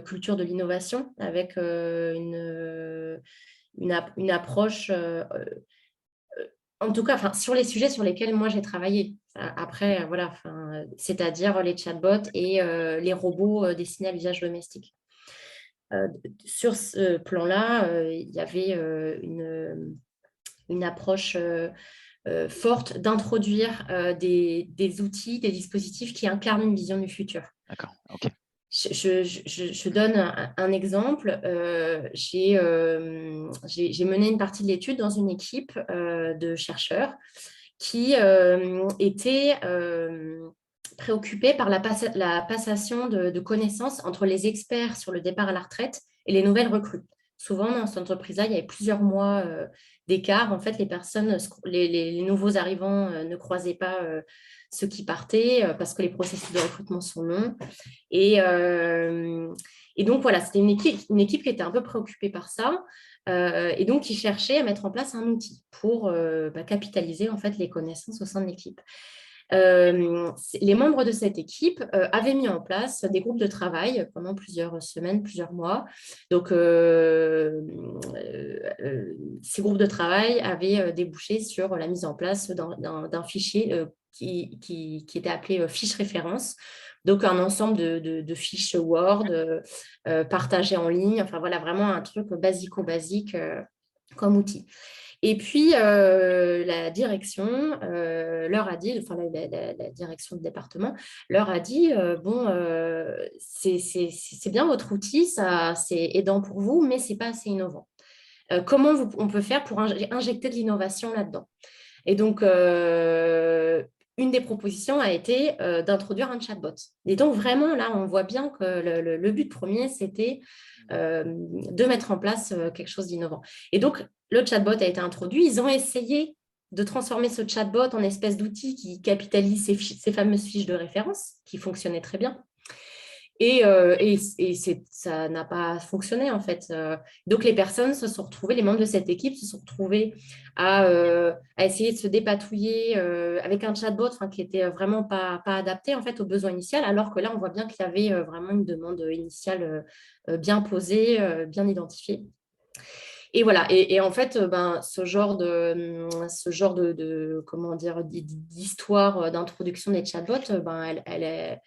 culture de l'innovation avec une approche En tout cas, sur les sujets sur lesquels moi j'ai travaillé. Après, voilà, c'est-à-dire les chatbots et les robots destinés à l'usage domestique. Sur ce plan-là, il y avait une approche forte d'introduire des outils, des dispositifs qui incarnent une vision du futur.
D'accord, ok.
Je donne un exemple. J'ai mené une partie de l'étude dans une équipe de chercheurs qui étaient préoccupés par la passation de connaissances entre les experts sur le départ à la retraite et les nouvelles recrues. Souvent, dans cette entreprise-là, il y avait plusieurs mois d'écart. En fait, les nouveaux arrivants ne croisaient pas ceux qui partaient parce que les processus de recrutement sont longs. Et donc, voilà, c'était une équipe qui était un peu préoccupée par ça et donc qui cherchait à mettre en place un outil pour capitaliser en fait les connaissances au sein de l'équipe. Les membres de cette équipe avaient mis en place des groupes de travail pendant plusieurs semaines, plusieurs mois. Donc, ces groupes de travail avaient débouché sur la mise en place d'un fichier qui était appelé fiche référence. Donc, un ensemble de fiches Word partagées en ligne. Enfin, voilà, vraiment un truc basico-basique comme outil. Et puis, la direction leur a dit, enfin la direction du département leur a dit, c'est bien votre outil, c'est aidant pour vous, mais ce n'est pas assez innovant. Comment on peut faire pour injecter de l'innovation là-dedans? Et donc, une des propositions a été d'introduire un chatbot. Et donc, vraiment, là, on voit bien que le but premier, c'était de mettre en place quelque chose d'innovant. Et donc, le chatbot a été introduit. Ils ont essayé de transformer ce chatbot en espèce d'outil qui capitalise ces fameuses fiches de référence, qui fonctionnaient très bien. Et ça n'a pas fonctionné, en fait. Donc, les personnes se sont retrouvées, les membres de cette équipe se sont retrouvés à essayer de se dépatouiller avec un chatbot qui n'était vraiment pas adapté, en fait, aux besoins initiaux, alors que là, on voit bien qu'il y avait vraiment une demande initiale bien posée, bien identifiée. Et voilà, et en fait, ce genre de comment dire, d'histoire d'introduction des chatbots, elle est...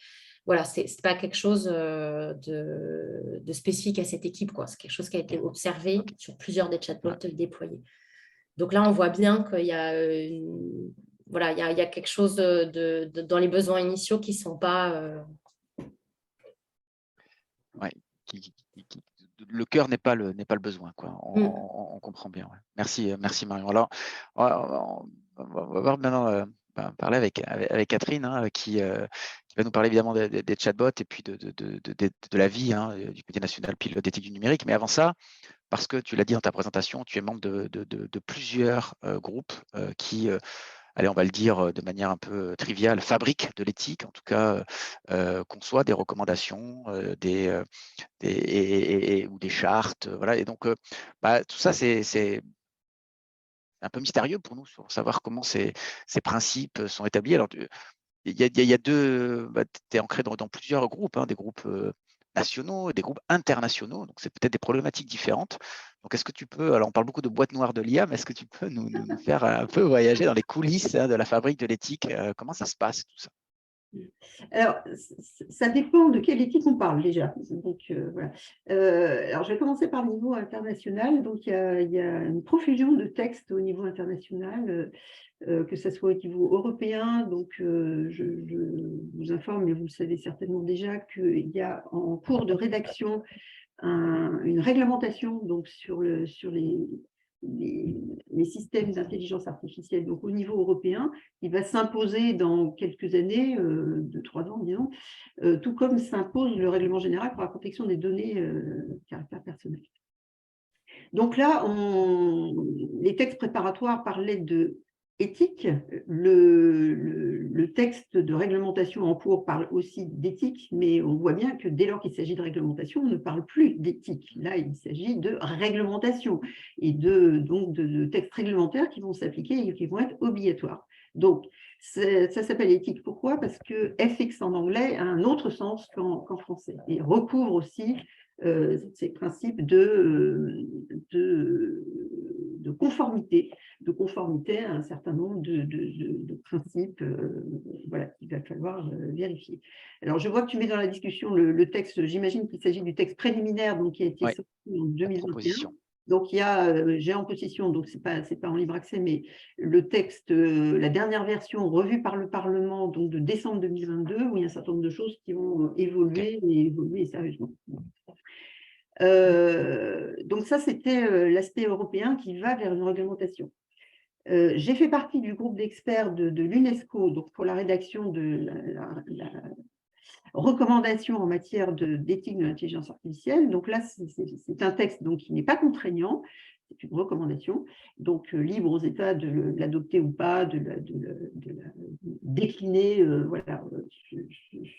Voilà, ce n'est pas quelque chose de spécifique à cette équipe, quoi. C'est quelque chose qui a été observé sur plusieurs des chatbots déployés. Donc là, on voit bien qu'il y a, voilà, il y a quelque chose dans les besoins initiaux qui ne sont pas...
Ouais, le cœur n'est pas le besoin, quoi. On comprend bien. Ouais. Merci Marion. Alors, on va voir maintenant parler avec Catherine, hein, qui va nous parler évidemment des chatbots et puis de la vie du Comité national pilote d'éthique du numérique. Mais avant ça, parce que tu l'as dit dans ta présentation, tu es membre de plusieurs groupes qui allez, on va le dire de manière un peu triviale, fabrique de l'éthique, en tout cas conçoit des recommandations, ou des chartes, voilà. Et donc, tout ça, c'est un peu mystérieux pour nous, pour savoir comment ces principes sont établis. Alors, il y a deux, tu es ancré dans plusieurs groupes, des groupes nationaux et des groupes internationaux, donc c'est peut-être des problématiques différentes. Donc, est-ce que tu peux, alors on parle beaucoup de boîte noire de l'IA, mais est-ce que tu peux nous faire un peu voyager dans les coulisses de la fabrique de l'éthique? Comment ça se passe, tout ça?
Alors, ça dépend de quelle éthique on parle déjà. Donc, voilà. Alors, je vais commencer par le niveau international. Donc, il y a une profusion de textes au niveau international, que ce soit au niveau européen. Donc, je vous informe, mais vous le savez certainement déjà, qu'il y a en cours de rédaction une réglementation donc, sur les systèmes d'intelligence artificielle, donc au niveau européen, il va s'imposer dans quelques années, 2-3 ans, disons, tout comme s'impose le règlement général pour la protection des données caractère personnel. Donc là, les textes préparatoires parlaient de éthique. Le texte de réglementation en cours parle aussi d'éthique, mais on voit bien que dès lors qu'il s'agit de réglementation, on ne parle plus d'éthique. Là, il s'agit de réglementation et donc de textes réglementaires qui vont s'appliquer et qui vont être obligatoires. Donc, ça s'appelle éthique. Pourquoi? Parce que FX en anglais a un autre sens qu'en français et recouvre aussi ces principes de conformité à un certain nombre de principes voilà, qu'il va falloir vérifier. Alors, je vois que tu mets dans la discussion le texte, j'imagine qu'il s'agit du texte préliminaire donc, qui a été sorti en 2021. Donc, il y a, j'ai en possession, donc ce n'est pas en libre accès, mais le texte, la dernière version revue par le Parlement donc de décembre 2022, où il y a un certain nombre de choses qui vont évoluer et évoluer sérieusement. Donc ça, c'était l'aspect européen qui va vers une réglementation. J'ai fait partie du groupe d'experts de l'UNESCO donc pour la rédaction de la recommandation en matière d'éthique de l'intelligence artificielle. Donc là, c'est un texte donc, qui n'est pas contraignant, c'est une recommandation, donc libre aux États de l'adopter ou pas, de la décliner voilà,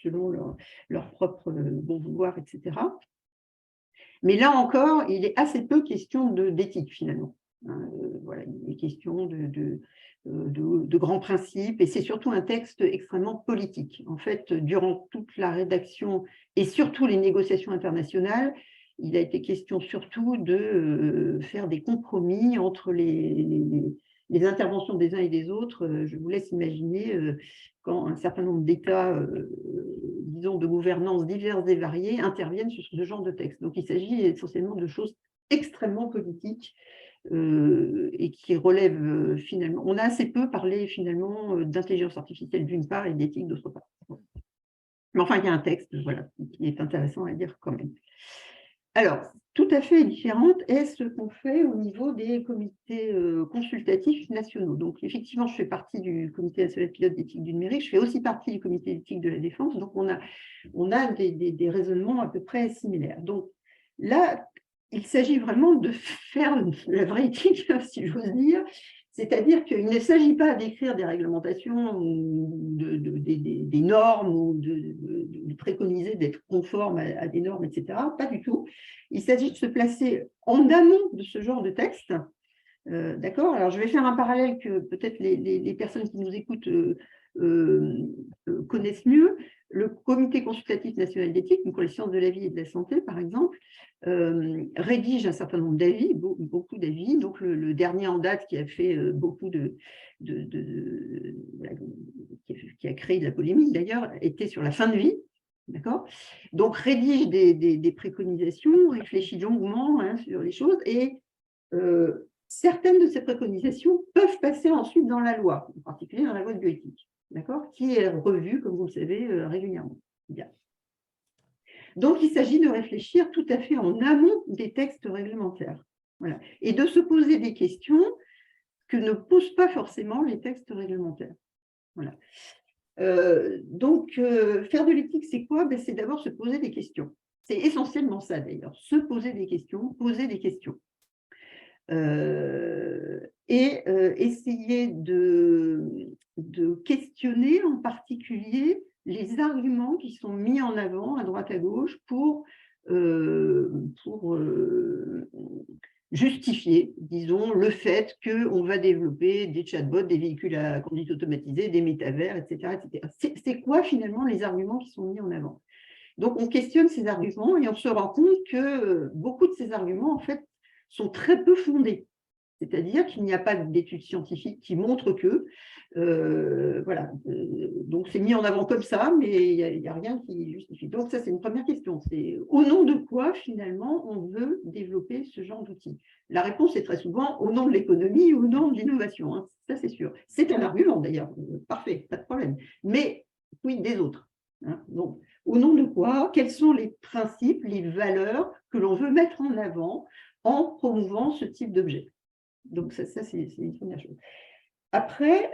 selon leur propre bon vouloir, etc. Mais là encore, il est assez peu question d'éthique finalement. Voilà, il est question de grands principes et c'est surtout un texte extrêmement politique. En fait, durant toute la rédaction et surtout les négociations internationales, il a été question surtout de faire des compromis entre les interventions des uns et des autres. Je vous laisse imaginer quand un certain nombre d'États, disons, de gouvernances diverses et variées interviennent sur ce genre de texte. Donc, il s'agit essentiellement de choses extrêmement politiques et qui relèvent finalement… On a assez peu parlé finalement d'intelligence artificielle d'une part et d'éthique d'autre part. Mais enfin, il y a un texte voilà, qui est intéressant à lire quand même. Alors, tout à fait différente est ce qu'on fait au niveau des comités consultatifs nationaux. Donc, effectivement, je fais partie du comité national pilote d'éthique du numérique, je fais aussi partie du comité d'éthique de la défense, donc on a des raisonnements à peu près similaires. Donc là, il s'agit vraiment de faire la vraie éthique, si j'ose dire, c'est-à-dire qu'il ne s'agit pas d'écrire des réglementations, des normes, ou de préconiser d'être conforme à des normes, etc. Pas du tout. Il s'agit de se placer en amont de ce genre de texte. D'accord ? Alors, je vais faire un parallèle que peut-être les personnes qui nous écoutent connaissent mieux. Le Comité consultatif national d'éthique, pour les sciences de la vie et de la santé, par exemple, rédige un certain nombre d'avis, beaucoup d'avis. Donc, le dernier en date qui a fait beaucoup qui a créé de la polémique, d'ailleurs, était sur la fin de vie. D'accord ? Donc, rédige des préconisations, réfléchit longuement sur les choses et certaines de ces préconisations peuvent passer ensuite dans la loi, en particulier dans la loi de bioéthique, d'accord, qui est revue, comme vous le savez, régulièrement. Bien. Donc, il s'agit de réfléchir tout à fait en amont des textes réglementaires. Voilà. Et de se poser des questions que ne posent pas forcément les textes réglementaires. Voilà. Donc, faire de l'éthique, c'est quoi ? Ben, c'est d'abord se poser des questions. C'est essentiellement ça, d'ailleurs. Se poser des questions, poser des questions. Et essayer de questionner en particulier les arguments qui sont mis en avant à droite à gauche pour justifier, disons, le fait qu'on va développer des chatbots, des véhicules à conduite automatisée, des métavers, etc. etc. C'est quoi finalement les arguments qui sont mis en avant ? Donc on questionne ces arguments et on se rend compte que beaucoup de ces arguments, en fait, sont très peu fondés. C'est-à-dire qu'il n'y a pas d'études scientifiques qui montrent que, voilà, donc c'est mis en avant comme ça, mais il n'y a rien qui justifie. Donc ça, c'est une première question. C'est au nom de quoi, finalement, on veut développer ce genre d'outils ? La réponse est très souvent au nom de l'économie ou au nom de l'innovation, hein. Ça, c'est sûr. C'est un argument, d'ailleurs, parfait, pas de problème. Mais oui, des autres. Hein. Donc, au nom de quoi ? Quels sont les principes, les valeurs que l'on veut mettre en avant en promouvant ce type d'objet ? Donc, ça c'est une première chose. Après,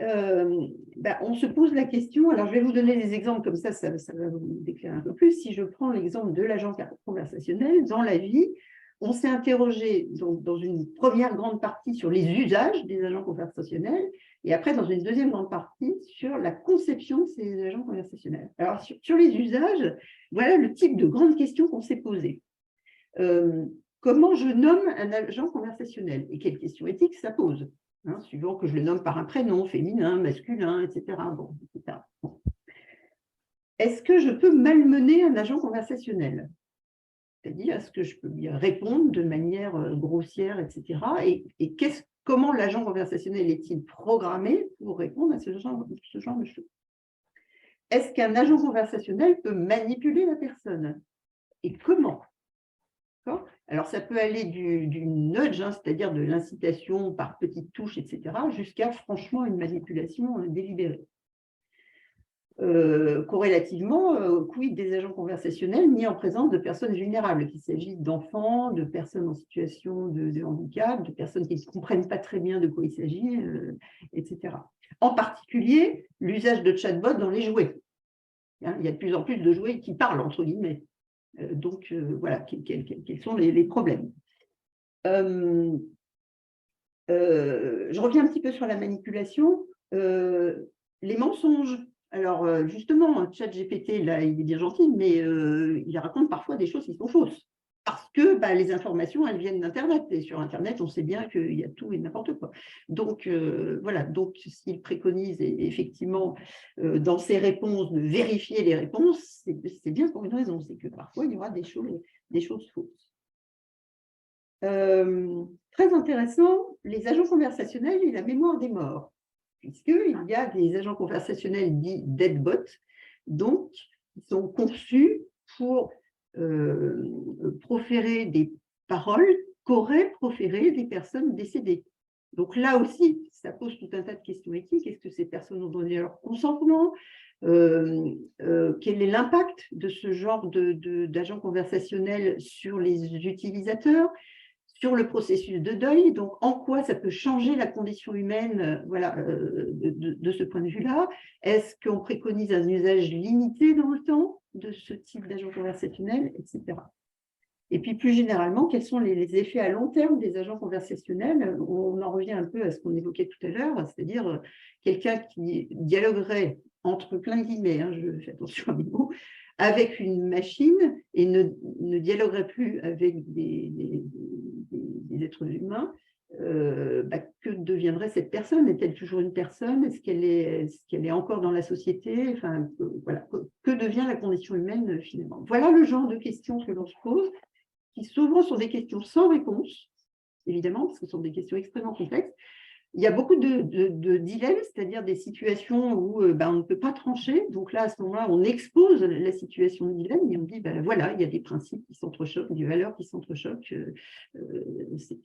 on se pose la question, alors je vais vous donner des exemples comme ça va vous déclarer un peu plus. Si je prends l'exemple de l'agent conversationnel, dans la vie, on s'est interrogé dans une première grande partie sur les usages des agents conversationnels et après, dans une deuxième grande partie, sur la conception de ces agents conversationnels. Alors, sur les usages, voilà le type de grandes questions qu'on s'est posées. Comment je nomme un agent conversationnel et quelles questions éthiques ça pose, hein, suivant que je le nomme par un prénom, féminin, masculin, etc. Bon, etc. Bon. Est-ce que je peux malmener un agent conversationnel ? C'est-à-dire, est-ce que je peux lui répondre de manière grossière, etc. Et comment l'agent conversationnel est-il programmé pour répondre à ce genre de choses? Est-ce qu'un agent conversationnel peut manipuler la personne? Et comment? Alors, ça peut aller du nudge, hein, c'est-à-dire de l'incitation par petites touches, etc., jusqu'à franchement une manipulation délibérée. Corrélativement, quid des agents conversationnels mis en présence de personnes vulnérables, qu'il s'agisse d'enfants, de personnes en situation de handicap, de personnes qui ne comprennent pas très bien de quoi il s'agit, etc. En particulier, l'usage de chatbots dans les jouets. Hein, il y a de plus en plus de jouets qui parlent, entre guillemets. Donc, voilà, quels sont les problèmes. Je reviens un petit peu sur la manipulation. Les mensonges. Alors, justement, ChatGPT, là, il est bien gentil, mais il raconte parfois des choses qui sont fausses. Parce que les informations, elles viennent d'Internet. Et sur Internet, on sait bien qu'il y a tout et n'importe quoi. Donc, voilà. Donc, s'il préconise effectivement, dans ses réponses, de vérifier les réponses, c'est bien pour une raison. C'est que parfois, il y aura des choses fausses. Très intéressant, les agents conversationnels et la mémoire des morts, puisqu'il y a des agents conversationnels dits deadbots, donc qui sont conçus pour proférer des paroles qu'auraient proférées des personnes décédées. Donc là aussi, ça pose tout un tas de questions éthiques. Est-ce que ces personnes ont donné leur consentement? Quel est l'impact de ce genre d'agents conversationnels sur les utilisateurs, sur le processus de deuil? Donc, en quoi ça peut changer la condition humaine, voilà, de ce point de vue-là? Est-ce qu'on préconise un usage limité dans le temps de ce type d'agent conversationnel, etc. Et puis, plus généralement, quels sont les effets à long terme des agents conversationnels? On en revient un peu à ce qu'on évoquait tout à l'heure, c'est-à-dire quelqu'un qui dialoguerait entre plein guillemets, hein, je fais attention à mes mots, avec une machine et ne dialoguerait plus avec des êtres humains, que deviendrait cette personne? Est-elle toujours une personne? Est-ce qu'elle est encore dans la société? Enfin, voilà. Que devient la condition humaine finalement? Voilà le genre de questions que l'on se pose, qui souvent sont des questions sans réponse, évidemment, parce que ce sont des questions extrêmement complexes. Il y a beaucoup de dilemmes, c'est-à-dire des situations où on ne peut pas trancher. Donc là, à ce moment-là, on expose la situation de dilemme et on dit, voilà, il y a des principes qui s'entrechoquent, des valeurs qui s'entrechoquent,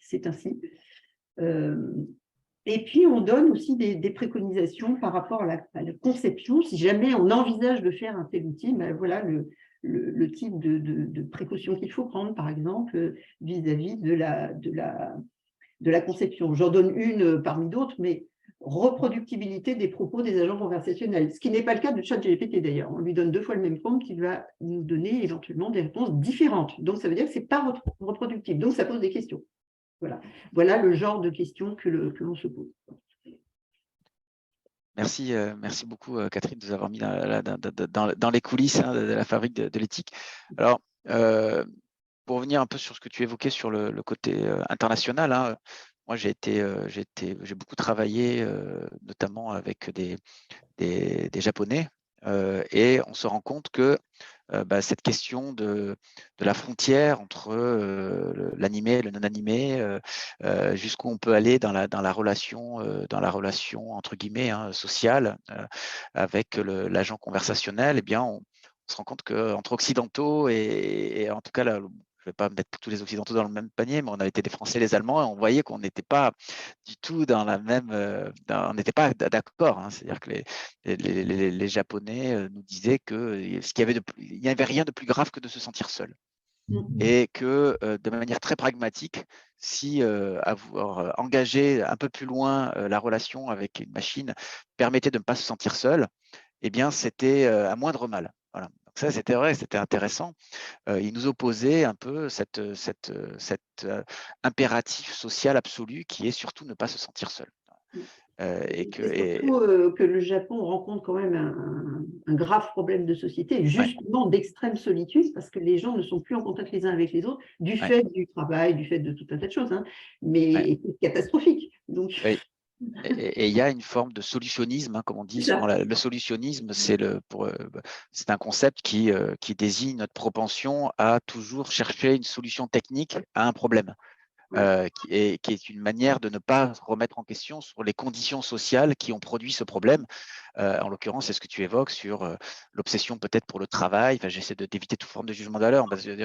c'est ainsi. Et puis, on donne aussi des préconisations par rapport à la conception. Si jamais on envisage de faire un tel outil, voilà le type de précautions qu'il faut prendre, par exemple, vis-à-vis de la conception. J'en donne une parmi d'autres, mais reproductibilité des propos des agents conversationnels, ce qui n'est pas le cas de ChatGPT d'ailleurs. On lui donne 2 fois le même prompt qui va nous donner éventuellement des réponses différentes. Donc, ça veut dire que ce n'est pas reproductible. Donc, ça pose des questions. Voilà le genre de questions que l'on se pose.
Merci beaucoup, Catherine, de nous avoir mis dans les coulisses, hein, de la fabrique de l'éthique. Alors, pour revenir un peu sur ce que tu évoquais sur le côté international, hein, moi, j'ai beaucoup travaillé, notamment avec des Japonais, et on se rend compte que cette question de la frontière entre l'animé et le non-animé, jusqu'où on peut aller dans la relation entre guillemets, hein, sociale, avec l'agent conversationnel, eh bien, on se rend compte qu'entre occidentaux et en tout cas, là, je ne vais pas mettre tous les occidentaux dans le même panier, mais on a été des Français et les Allemands, et on voyait qu'on n'était pas du tout dans la même, on n'était pas d'accord, hein. C'est-à-dire que les Japonais nous disaient qu'il n'y avait rien de plus grave que de se sentir seul. Et que de manière très pragmatique, si avoir engagé un peu plus loin la relation avec une machine permettait de ne pas se sentir seul, eh bien, c'était à moindre mal. Voilà. Donc ça, c'était vrai, c'était intéressant. Il nous opposait un peu cet impératif social absolu qui est surtout ne pas se sentir seul.
Surtout que le Japon rencontre quand même un grave problème de société, justement d'extrême solitude, parce que les gens ne sont plus en contact les uns avec les autres, du fait du travail, du fait de tout un tas de choses, hein, mais c'est catastrophique. Donc...
Et il y a une forme de solutionnisme, hein, comme on dit souvent. Le solutionnisme, c'est un concept qui désigne notre propension à toujours chercher une solution technique à un problème. qui est une manière de ne pas remettre en question sur les conditions sociales qui ont produit ce problème. En l'occurrence, c'est ce que tu évoques sur l'obsession peut-être pour le travail. Enfin, j'essaie d'éviter toute forme de jugement de valeur, parce que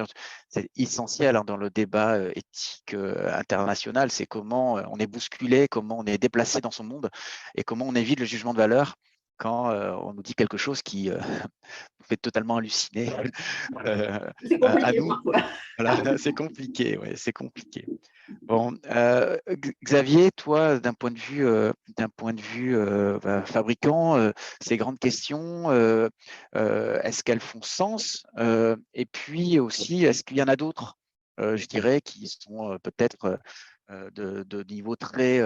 c'est essentiel dans le débat éthique international. C'est comment on est bousculé, comment on est déplacé dans son monde et comment on évite le jugement de valeur quand on nous dit quelque chose qui nous fait totalement halluciner
C'est
à
compliqué
nous.
parfois.
Voilà, c'est compliqué, ouais, c'est compliqué. Bon, Xavier, toi, d'un point de vue fabricant, ces grandes questions, est-ce qu'elles font sens? Et puis aussi, est-ce qu'il y en a d'autres, je dirais, qui sont peut-être de niveau très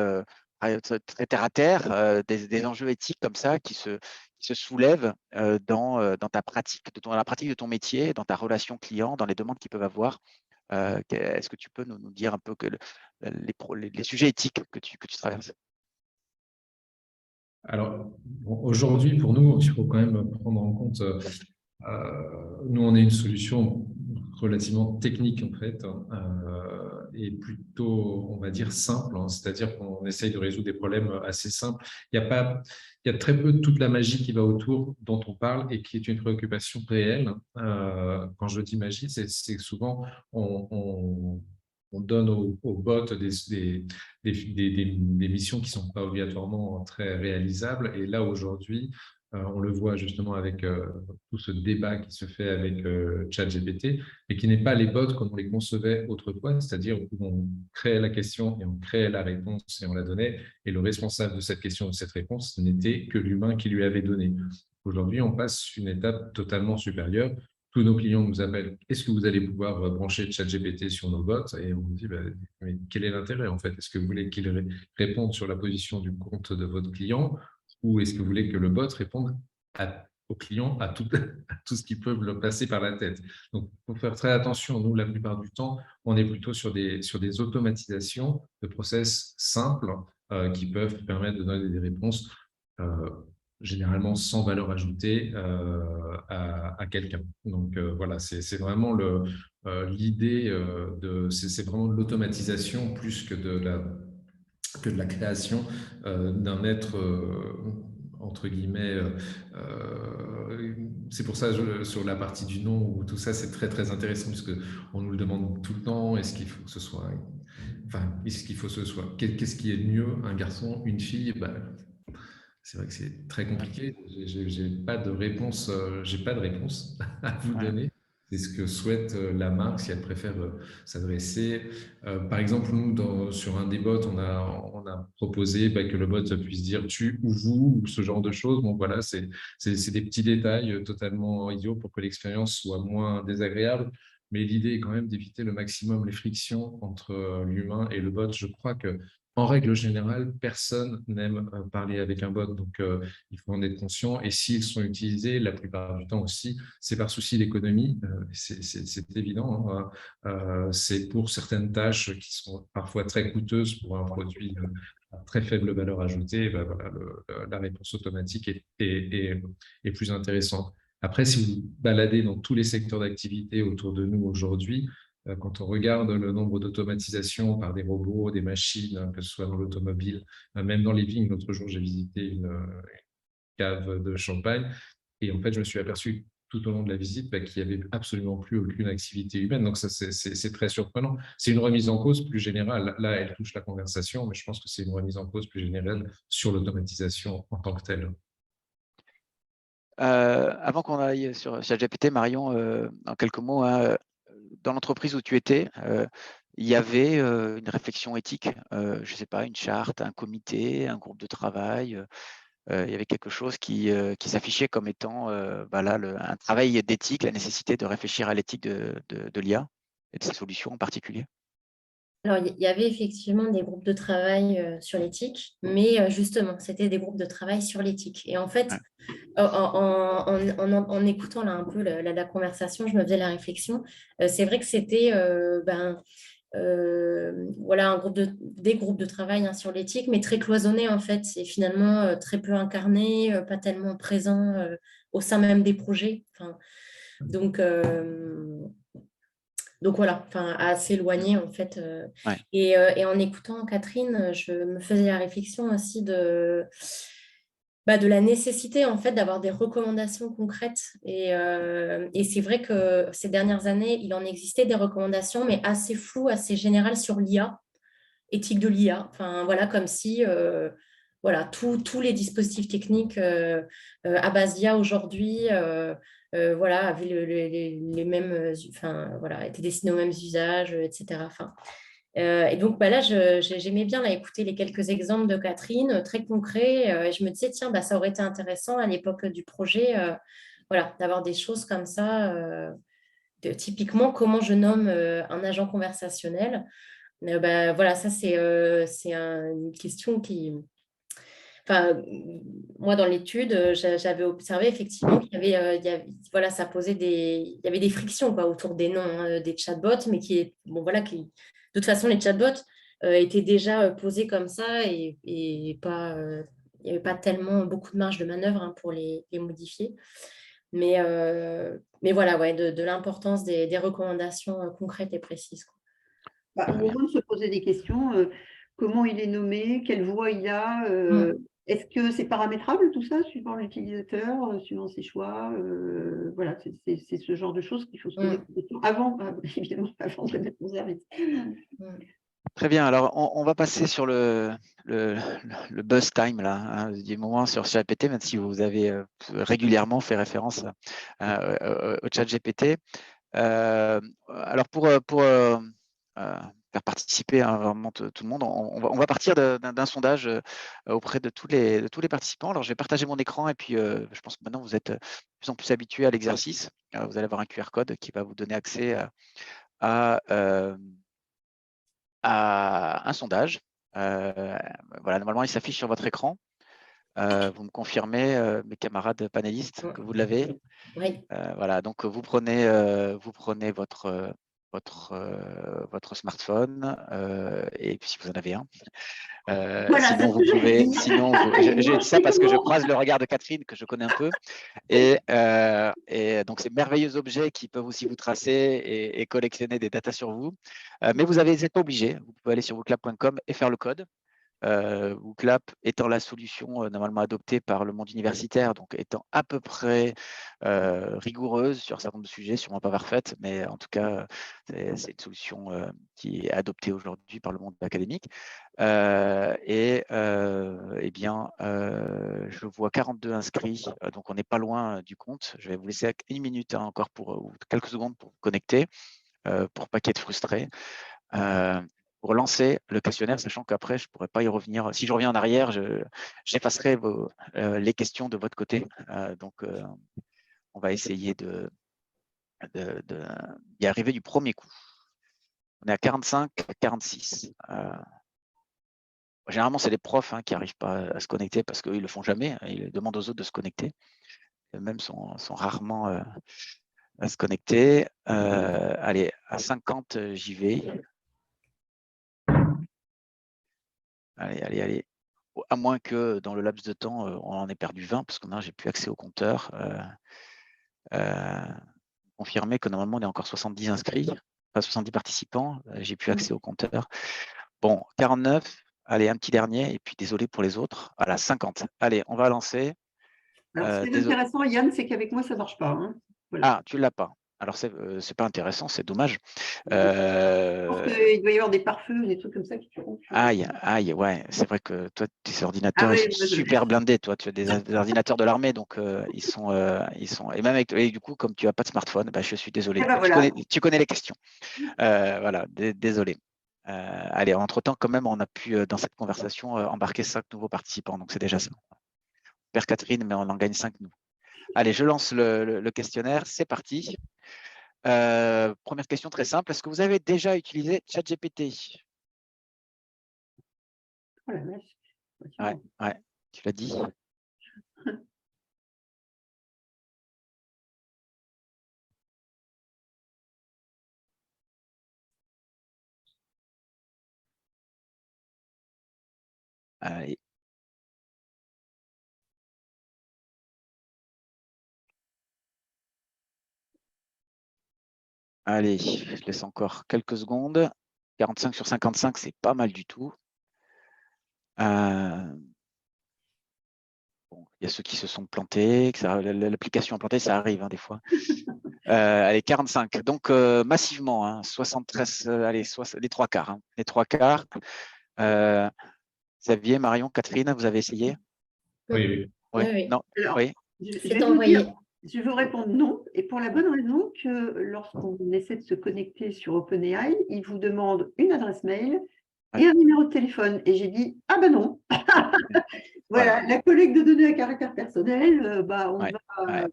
terre à terre, des enjeux éthiques comme ça qui se soulèvent dans ta pratique, dans la pratique de ton métier, dans ta relation client, dans les demandes qu'ils peuvent avoir. Est-ce que tu peux nous dire un peu que les sujets éthiques que tu traverses?
Alors, bon, aujourd'hui, pour nous, il faut quand même prendre en compte, nous, on est une solution relativement technique, en fait, et plutôt, on va dire, simple, hein, c'est-à-dire qu'on essaye de résoudre des problèmes assez simples. Il y a très peu de toute la magie qui va autour, dont on parle, et qui est une préoccupation réelle. Quand je dis magie, c'est que souvent, on donne aux bots des missions qui ne sont pas obligatoirement très réalisables. Et là, aujourd'hui, on le voit justement avec tout ce débat qui se fait avec ChatGPT, et qui n'est pas les bots comme on les concevait autrefois, c'est-à-dire où on créait la question et on créait la réponse et on la donnait, et le responsable de cette question ou de cette réponse, ce n'était que l'humain qui lui avait donné. Aujourd'hui, on passe une étape totalement supérieure. Tous nos clients nous appellent, est-ce que vous allez pouvoir brancher ChatGPT sur nos bots? Et on nous dit, mais quel est l'intérêt en fait? Est-ce que vous voulez qu'il réponde sur la position du compte de votre client, ou est-ce que vous voulez que le bot réponde au client à tout, à tout ce qui peut le passer par la tête? Donc, il faut faire très attention. Nous, la plupart du temps, on est plutôt sur des automatisations de process simples qui peuvent permettre de donner des réponses généralement sans valeur ajoutée à quelqu'un. Donc voilà, c'est vraiment l'idée c'est vraiment de l'automatisation plus que de la création d'un être entre guillemets. C'est pour ça, sur la partie du nom ou tout ça, c'est très très intéressant parce qu'on nous le demande tout le temps. Est-ce qu'il faut que ce soit, enfin, est-ce qu'il faut que ce soit, qu'est-ce qui est mieux, un garçon, une fille? C'est vrai que c'est très compliqué. J'ai pas de réponse. J'ai pas de réponse à vous donner. C'est ce que souhaite la marque si elle préfère s'adresser. Par exemple, nous, sur un des bots, on a proposé que le bot puisse dire tu ou vous ou ce genre de choses. Bon, voilà, c'est des petits détails totalement idiots pour que l'expérience soit moins désagréable. Mais l'idée est quand même d'éviter le maximum les frictions entre l'humain et le bot. Je crois que en règle générale, personne n'aime parler avec un bot, donc il faut en être conscient. Et s'ils sont utilisés, la plupart du temps aussi, c'est par souci d'économie, c'est évident. Hein. C'est pour certaines tâches qui sont parfois très coûteuses pour un produit à très faible valeur ajoutée, voilà, la réponse automatique est plus intéressante. Après, si vous baladez dans tous les secteurs d'activité autour de nous aujourd'hui, quand on regarde le nombre d'automatisations par des robots, des machines, que ce soit dans l'automobile, même dans les vignes, l'autre jour, j'ai visité une cave de champagne et en fait, je me suis aperçu tout au long de la visite qu'il n'y avait absolument plus aucune activité humaine. Donc, ça, c'est très surprenant. C'est une remise en cause plus générale. Là, elle touche la conversation, mais je pense que c'est une remise en cause plus générale sur l'automatisation en tant que telle.
Avant qu'on aille sur ChatGPT, Marion, en quelques mots, hein, dans l'entreprise où tu étais, il y avait une réflexion éthique, je ne sais pas, une charte, un comité, un groupe de travail. Il y avait quelque chose qui s'affichait comme étant là, un travail d'éthique, la nécessité de réfléchir à l'éthique de l'IA et de ses solutions en particulier.
Alors, il y avait effectivement des groupes de travail sur l'éthique, mais justement, c'était des groupes de travail sur l'éthique. Et en fait, en écoutant là, un peu la conversation, je me faisais la réflexion. C'est vrai que c'était voilà, des groupes de travail sur l'éthique, mais très cloisonnés en fait, et finalement très peu incarnés, pas tellement présents au sein même des projets. Enfin, donc Donc voilà, enfin, à s'éloigner en fait.
Ouais.
Et en écoutant Catherine, je me faisais la réflexion aussi de la nécessité en fait d'avoir des recommandations concrètes. Et c'est vrai que ces dernières années, il en existait des recommandations, mais assez floues, assez générales sur l'IA, éthique de l'IA. Enfin voilà, comme si voilà, tous les dispositifs techniques à base d'IA aujourd'hui voilà, avaient les mêmes, enfin voilà, étaient destinés aux mêmes usages, etc. Enfin, et donc bah là, j'aimais bien là, écouter les quelques exemples de Catherine, très concrets. Et je me disais, tiens, bah, ça aurait été intéressant à l'époque du projet voilà, d'avoir des choses comme ça. Typiquement, comment je nomme un agent conversationnel. Bah, voilà, ça, c'est une question qui. Enfin, moi, dans l'étude, j'avais observé effectivement qu'il y avait, voilà, ça posait il y avait des frictions quoi, autour des noms des chatbots, mais bon, voilà, de toute façon, les chatbots étaient déjà posés comme ça et pas, il n'y avait pas tellement beaucoup de marge de manœuvre hein, pour les modifier. Mais voilà, ouais, de l'importance des recommandations concrètes et précises, quoi.
Bah, au moment de se poser des questions, comment il est nommé, quelle voix il a, est-ce que c'est paramétrable tout ça, suivant l'utilisateur, suivant ses choix, voilà, c'est ce genre de choses qu'il faut se poser comme question avant, évidemment, avant de mettre en service.
Très bien. Alors, on va passer sur le buzz time là, hein, du moment sur ChatGPT, même si vous avez régulièrement fait référence au ChatGPT. Alors, pour faire participer hein, vraiment tout le monde, on va partir d'un sondage auprès de tous les participants. Alors, je vais partager mon écran et puis je pense que maintenant, vous êtes de plus en plus habitués à l'exercice. Vous allez avoir un QR code qui va vous donner accès à un sondage. Voilà, normalement, il s'affiche sur votre écran. Vous me confirmez, mes camarades panélistes, que vous l'avez.
Oui.
Voilà, donc vous prenez votre smartphone et puis si vous en avez un.
Voilà,
Sinon, vous pouvez. Sinon, j'ai dit ça parce que je croise le regard de Catherine que je connais un peu. Et donc, ces merveilleux objets qui peuvent aussi vous tracer et collectionner des datas sur vous. Mais vous n'êtes pas obligé. Vous pouvez aller sur wooclap.com et faire le code. Wooclap étant la solution normalement adoptée par le monde universitaire, donc étant à peu près rigoureuse sur un certain nombre de sujets, sûrement pas parfaite, mais en tout cas, c'est une solution qui est adoptée aujourd'hui par le monde académique. Eh bien, je vois 42 inscrits, donc on n'est pas loin du compte. Je vais vous laisser une minute hein, encore ou quelques secondes pour vous connecter, pour pas qu'il y ait de frustrés. Pour lancer le questionnaire, sachant qu'après, je ne pourrais pas y revenir. Si je reviens en arrière, j'effacerai les questions de votre côté. Donc, on va essayer d'y arriver du premier coup. On est à 45, 46. Généralement, c'est les profs hein, qui n'arrivent pas à se connecter parce qu'ils ne le font jamais. Ils demandent aux autres de se connecter. Eux-mêmes sont rarement à se connecter. Allez, à 50, j'y vais. Allez. À moins que dans le laps de temps, on en ait perdu 20, parce que maintenant, j'ai plus accès au compteur. Confirmer que normalement, on est encore 70 inscrits, pas 70 participants. J'ai plus accès au compteur. Bon, 49. Allez, un petit dernier. Et puis, désolé pour les autres. Voilà, 50. Allez, on va lancer.
Alors, ce qui est intéressant, Yann, c'est qu'avec moi, ça ne marche pas. Hein. Voilà.
Ah, tu ne l'as pas. Alors, c'est pas intéressant, c'est dommage.
Je pense qu'il doit y avoir des pare-feux, des trucs comme ça qui font.
Aïe, ouais, c'est vrai que toi, tes ordinateurs,
Ah
ils
oui,
sont super blindés. Toi, tu as des ordinateurs de l'armée, donc ils sont. Et même et du coup, comme tu n'as pas de smartphone, bah, je suis désolé.
Eh ben, voilà.
Tu connais les questions. Voilà, désolé. Allez, entre-temps, quand même, on a pu, dans cette conversation, embarquer 5 nouveaux participants, donc c'est déjà ça. On perd Catherine, mais on en gagne 5 nous. Allez, je lance le questionnaire, c'est parti. Première question très simple. Est-ce que vous avez déjà utilisé ChatGPT?
Oh la vache.
Ouais, tu l'as dit. Allez. Allez, je laisse encore quelques secondes. 45 sur 55, c'est pas mal du tout. Bon, il y a ceux qui se sont plantés, l'application a planté, ça arrive des fois. Allez, 45. Donc, massivement, 73, allez, les trois quarts. Les trois quarts. Xavier, Marion, Catherine, vous avez essayé?
Oui.
Oui.
Oui.
Non.
Alors,
Oui.
je
C'est
vais vous
envoyé.
dire, je vais vous répondre non, et pour la bonne raison que lorsqu'on essaie de se connecter sur OpenAI, il vous demande une adresse mail et un numéro de téléphone. Et j'ai dit, ah ben non. Voilà, la collecte de données à caractère personnel, on
Ouais,
va
ouais,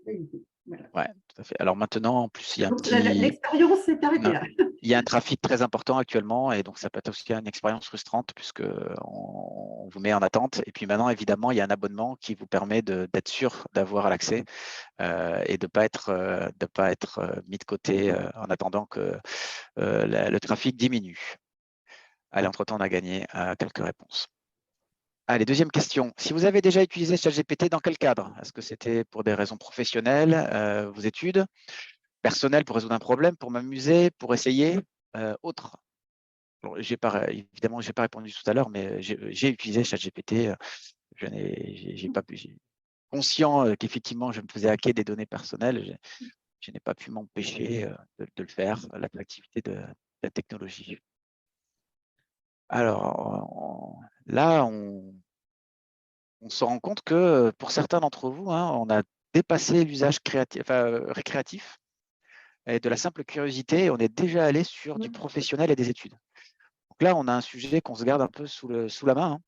éviter. Voilà.
ouais, tout à fait. Alors maintenant, en plus, il y a un
Donc,
petit.
l'expérience s'est arrêtée
Non.
là.
Il y a un trafic très important actuellement et donc ça peut être aussi une expérience frustrante puisque on vous met en attente. Et puis maintenant, évidemment, il y a un abonnement qui vous permet d'être sûr d'avoir l'accès et de ne pas être mis de côté en attendant que le trafic diminue. Allez, entre-temps, on a gagné quelques réponses. Allez, deuxième question. Si vous avez déjà utilisé ChatGPT, dans quel cadre? Est-ce que c'était pour des raisons professionnelles, vos études, personnelles pour résoudre un problème, pour m'amuser, pour essayer, autre? Évidemment, je n'ai pas répondu tout à l'heure, mais j'ai utilisé ChatGPT. J'ai pas pu, conscient qu'effectivement, je me faisais hacker des données personnelles. Je n'ai pas pu m'empêcher de le faire, l'attractivité de la technologie. Alors, là, on se rend compte que pour certains d'entre vous, on a dépassé l'usage récréatif et de la simple curiosité. On est déjà allé sur du professionnel et des études. Donc là, on a un sujet qu'on se garde un peu sous la main,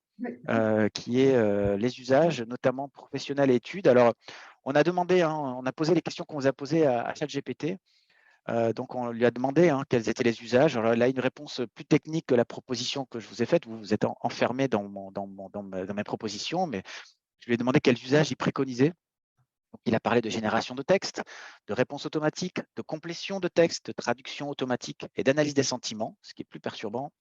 qui est les usages, notamment professionnels et études. Alors, on a demandé, on a posé les questions qu'on vous a posées à ChatGPT. Donc, on lui a demandé quels étaient les usages. Alors, là, une réponse plus technique que la proposition que je vous ai faite. Vous êtes enfermé dans mes propositions, mais je lui ai demandé quels usages il préconisait. Donc, il a parlé de génération de texte, de réponse automatique, de complétion de texte, de traduction automatique et d'analyse des sentiments, ce qui est plus perturbant.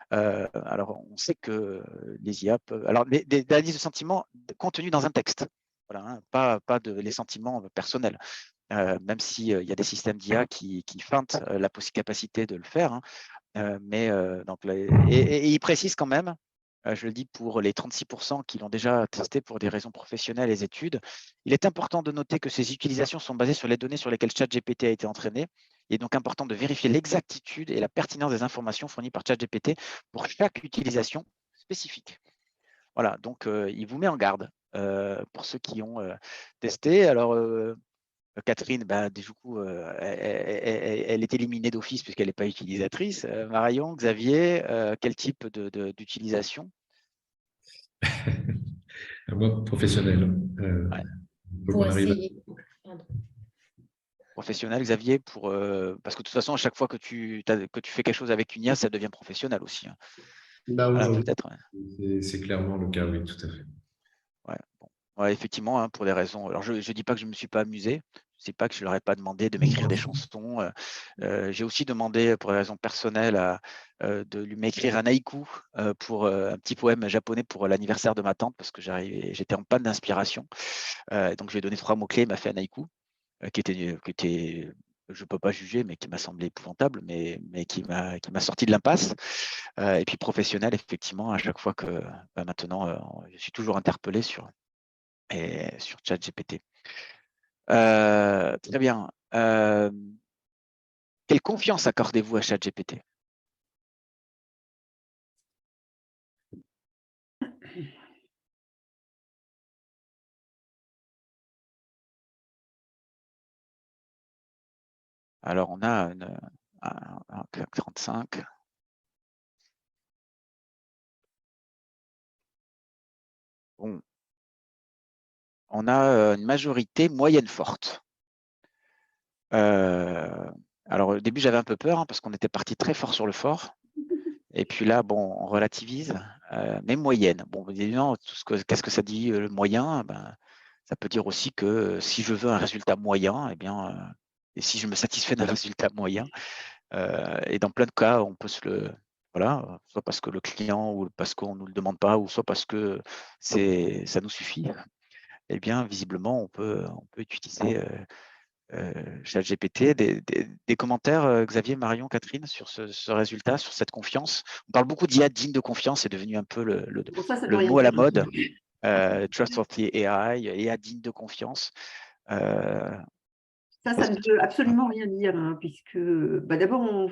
Alors, on sait que les IA peuvent… Alors, des analyses de sentiments contenues dans un texte, voilà, pas les sentiments personnels. Même s'il y a des systèmes d'IA qui feintent la capacité de le faire. Et il précise quand même, je le dis pour les 36% qui l'ont déjà testé pour des raisons professionnelles et études, il est important de noter que ces utilisations sont basées sur les données sur lesquelles ChatGPT a été entraîné. Il est donc important de vérifier l'exactitude et la pertinence des informations fournies par ChatGPT pour chaque utilisation spécifique. Voilà, donc il vous met en garde pour ceux qui ont testé. Alors, Catherine, du coup, elle est éliminée d'office puisqu'elle n'est pas utilisatrice. Marion, Xavier, quel type d'utilisation?
Moi, professionnel.
Ouais.
Pour essayer. Pardon.
Professionnel, Xavier, parce que de toute façon, à chaque fois que tu fais quelque chose avec une IA, ça devient professionnel aussi. Voilà, peut-être.
C'est clairement le cas, oui, tout à fait.
Ouais, bon. Ouais, effectivement, pour des raisons. Alors, je ne dis pas que je ne me suis pas amusé. Je ne sais pas que je ne leur ai pas demandé de m'écrire des chansons. J'ai aussi demandé, pour des raisons personnelles, de lui m'écrire un haïku pour un petit poème japonais pour l'anniversaire de ma tante, parce que j'étais en panne d'inspiration. Donc, je lui ai donné 3 mots-clés, il m'a fait un haïku qui était, je ne peux pas juger, mais qui m'a semblé épouvantable, mais qui m'a sorti de l'impasse. Et puis professionnel, effectivement, à chaque fois que maintenant, je suis toujours interpellé sur ChatGPT. Très bien. Quelle confiance accordez-vous à ChatGPT? Alors, on a un 35. Bon. On a une majorité moyenne forte. Alors, au début, j'avais un peu peur parce qu'on était parti très fort sur le fort. Et puis là, bon, on relativise, mais moyenne. Bon, évidemment, qu'est-ce que ça dit, le moyen? Ça peut dire aussi que si je veux un résultat moyen, et si je me satisfais d'un résultat moyen, et dans plein de cas, on peut voilà, soit parce que le client ou parce qu'on ne nous le demande pas, ou soit parce que ça nous suffit. Eh bien, visiblement, on peut utiliser ChatGPT, des commentaires, Xavier, Marion, Catherine, sur ce résultat, sur cette confiance. On parle beaucoup d'IA digne de confiance, c'est devenu un peu
Pour ça peut
le
rien
mot à la
dire.
mode. Trustworthy AI, IA digne de confiance.
Ça ne veut absolument rien dire, hein, puisque d'abord,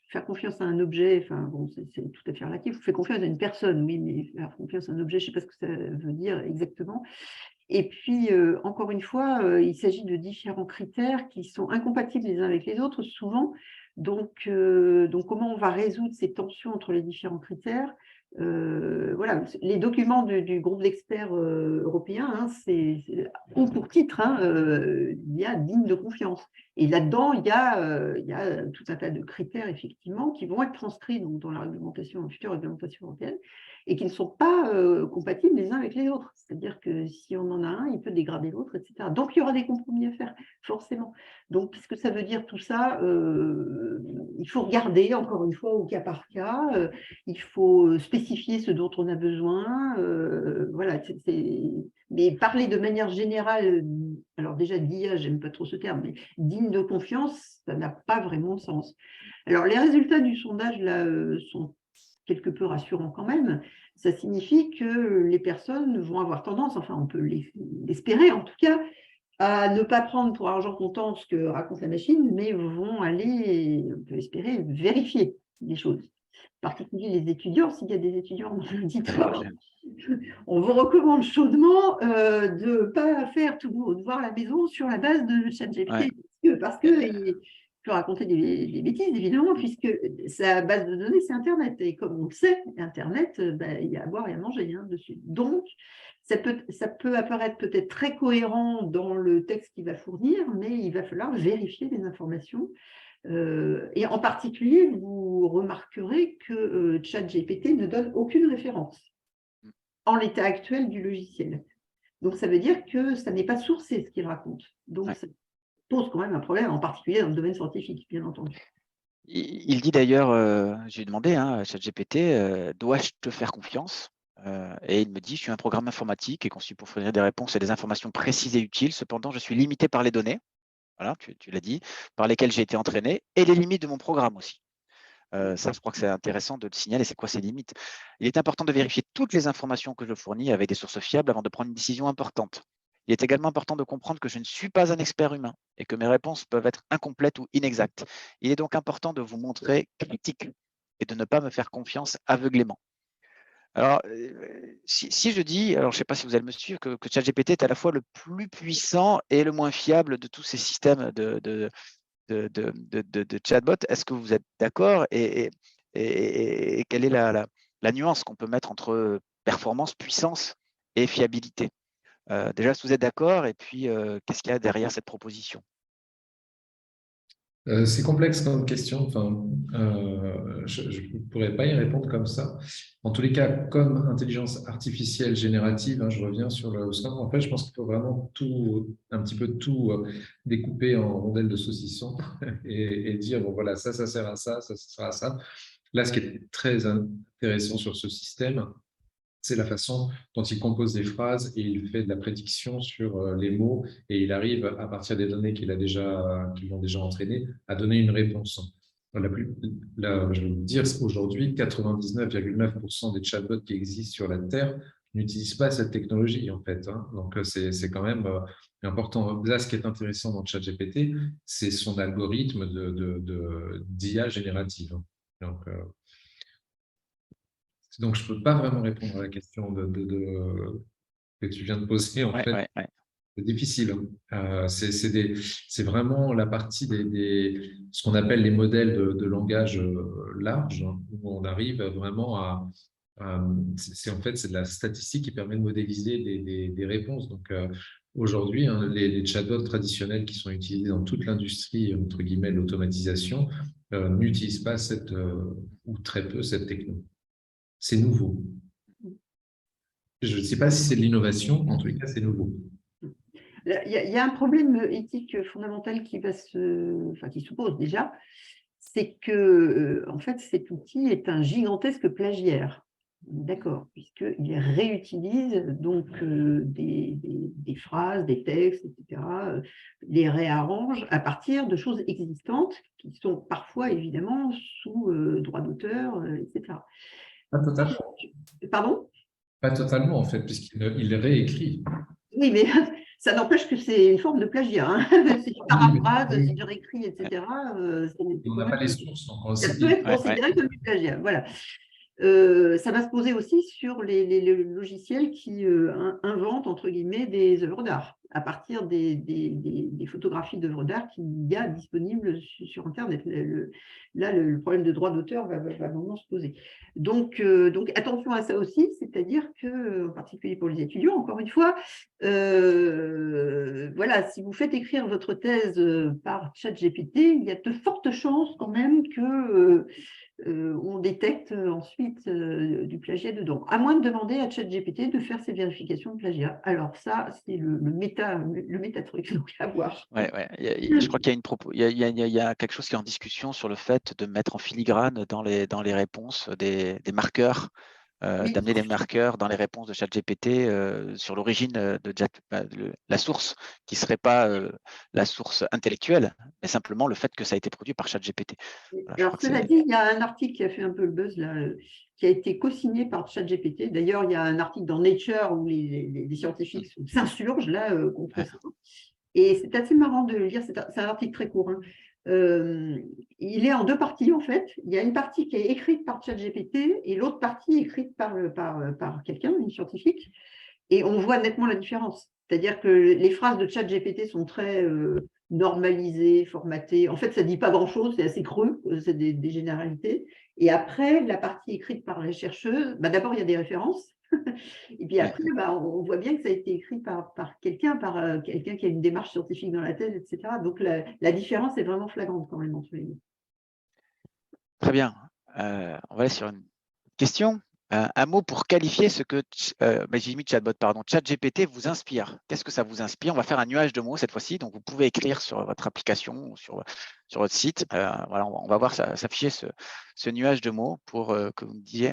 faire confiance à un objet, enfin bon, c'est tout à fait relatif. On fait confiance à une personne, oui, mais faire confiance à un objet, je ne sais pas ce que ça veut dire exactement. Et puis, encore une fois, il s'agit de différents critères qui sont incompatibles les uns avec les autres, souvent. Donc, comment on va résoudre ces tensions entre les différents critères? Voilà, les documents du groupe d'experts européen, hein, ont pour titre, hein, il y a digne de confiance. Et là-dedans, il y a tout un tas de critères, effectivement, qui vont être transcrits donc, dans la future réglementation européenne, et qui ne sont pas compatibles les uns avec les autres. C'est-à-dire que si on en a un, il peut dégrader l'autre, etc. Donc, il y aura des compromis à faire, forcément. Donc, qu'est-ce que ça veut dire tout ça? Il faut regarder, encore une fois, au cas par cas. Il faut spécifier ce dont on a besoin. Voilà, mais parler de manière générale, alors déjà d'IA, j'aime pas trop ce terme, mais digne de confiance, ça n'a pas vraiment de sens. Alors, les résultats du sondage, là, sont quelque peu rassurant quand même. Ça signifie que les personnes vont avoir tendance, enfin on peut l'espérer en tout cas, à ne pas prendre pour argent comptant ce que raconte la machine, mais vont aller, on peut espérer, vérifier les choses. En particulier les étudiants, s'il y a des étudiants dans l'auditoire, on vous recommande chaudement de ne pas faire tous vos devoirs à la maison sur la base de ChatGPT, parce que peut raconter des bêtises, évidemment, puisque sa base de données, c'est Internet. Et comme on le sait, Internet, il y a à boire et à manger dessus. Donc, ça peut apparaître peut-être très cohérent dans le texte qu'il va fournir, mais il va falloir vérifier les informations. Et en particulier, vous remarquerez que ChatGPT ne donne aucune référence en l'état actuel du logiciel. Donc, ça veut dire que ça n'est pas sourcé ce qu'il raconte. Donc, ça pose quand même un problème, en particulier dans le domaine scientifique, bien entendu.
Il dit d'ailleurs, j'ai demandé à ChatGPT, dois-je te faire confiance? Et il me dit, je suis un programme informatique et conçu pour fournir des réponses et des informations précises et utiles. Cependant, je suis limité par les données, voilà, tu l'as dit, par lesquelles j'ai été entraîné, et les limites de mon programme aussi. Ça, je crois que c'est intéressant de le signaler, c'est quoi ces limites? Il est important de vérifier toutes les informations que je fournis avec des sources fiables avant de prendre une décision importante. Il est également important de comprendre que je ne suis pas un expert humain et que mes réponses peuvent être incomplètes ou inexactes. Il est donc important de vous montrer critique et de ne pas me faire confiance aveuglément. Alors, si je dis, alors je ne sais pas si vous allez me suivre, que ChatGPT est à la fois le plus puissant et le moins fiable de tous ces systèmes de chatbot, est-ce que vous êtes d'accord et quelle est la nuance qu'on peut mettre entre performance, puissance et fiabilité? Déjà, si vous êtes d'accord, et puis qu'est-ce qu'il y a derrière cette proposition?
C'est complexe comme question. Enfin, je ne pourrais pas y répondre comme ça. En tous les cas, comme intelligence artificielle générative, je reviens sur le score. En fait, je pense qu'il faut vraiment un petit peu tout découper en rondelles de saucisson et dire, bon voilà, ça sert à ça sert à ça. Là, ce qui est très intéressant sur ce système, c'est la façon dont il compose des phrases et il fait de la prédiction sur les mots et il arrive, à partir des données qui l'ont déjà entraîné, à donner une réponse. Je vais vous dire, aujourd'hui, 99,9% des chatbots qui existent sur la Terre n'utilisent pas cette technologie, en fait. Donc, c'est quand même important. Là, ce qui est intéressant dans ChatGPT, c'est son algorithme d'IA générative. Donc, je ne peux pas vraiment répondre à la question que tu viens de poser. En fait, c'est difficile. C'est vraiment la partie ce qu'on appelle les modèles de langage large, où on arrive vraiment c'est de la statistique qui permet de modéliser des réponses. Donc, aujourd'hui, les chatbots traditionnels qui sont utilisés dans toute l'industrie, entre guillemets, de l'automatisation, n'utilisent pas ou très peu cette techno. C'est nouveau. Je ne sais pas si c'est de l'innovation, en tout cas, c'est nouveau.
Il y a un problème éthique fondamental qui se pose déjà, c'est que en fait, cet outil est un gigantesque plagiaire. D'accord, puisqu'il réutilise donc des phrases, des textes, etc., les réarrange à partir de choses existantes qui sont parfois évidemment sous droit d'auteur, etc.
Pas totalement.
Pardon?
Pas totalement, en fait, il réécrit.
Oui, mais ça n'empêche que c'est une forme de plagiat, hein. C'est du paraphrase, c'est du réécrit, etc.
On n'a pas les sources, donc
Ça peut être
Ouais,
considéré comme du plagiat. Voilà. Ça va se poser aussi sur les logiciels qui inventent, entre guillemets, des œuvres d'art, à partir des photographies d'œuvres d'art qu'il y a disponibles sur Internet. Là, le problème de droit d'auteur va vraiment se poser. Donc, attention à ça aussi, c'est-à-dire que, en particulier pour les étudiants, encore une fois, voilà, si vous faites écrire votre thèse par ChatGPT, il y a de fortes chances quand même que on détecte ensuite du plagiat dedans, à moins de demander à ChatGPT de faire ses vérifications de plagiat. Alors ça, c'est le méta-truc, donc à voir.
ouais. Je crois qu'il y a il y a quelque chose qui est en discussion sur le fait de mettre en filigrane dans les réponses des marqueurs,
Oui.
d'amener des marqueurs dans les réponses de ChatGPT sur l'origine de la source, qui ne serait pas la source intellectuelle, mais simplement le fait que ça a été produit par ChatGPT. Voilà, je
Alors,
crois que
cela
c'est.
dit, il y a un article qui a fait un peu le buzz, là, qui a été co-signé par ChatGPT. D'ailleurs, il y a un article dans Nature où les scientifiques s'insurgent là, contre
Ouais.
ça. Et c'est assez marrant de le lire, c'est un article très court, hein. Il est en deux parties, en fait. Il y a une partie qui est écrite par ChatGPT et l'autre partie écrite par quelqu'un, une scientifique. Et on voit nettement la différence. C'est-à-dire que les phrases de ChatGPT sont très normalisées, formatées. En fait, ça ne dit pas grand-chose, c'est assez creux, c'est des généralités. Et après, la partie écrite par les chercheuses, bah, d'abord, il y a des références. Et puis
Ouais.
après, bah, on voit bien que ça a été écrit par quelqu'un, quelqu'un qui a une démarche scientifique dans la thèse, etc. Donc, la différence est vraiment flagrante quand même entre les deux.
Très bien. On va aller sur une question. Un mot pour qualifier ce que j'ai mis chatbot, pardon, ChatGPT vous inspire. Qu'est-ce que ça vous inspire? On va faire un nuage de mots cette fois-ci. Donc, vous pouvez écrire sur votre application ou sur votre site. Voilà, on va voir s'afficher ce nuage de mots pour que vous me disiez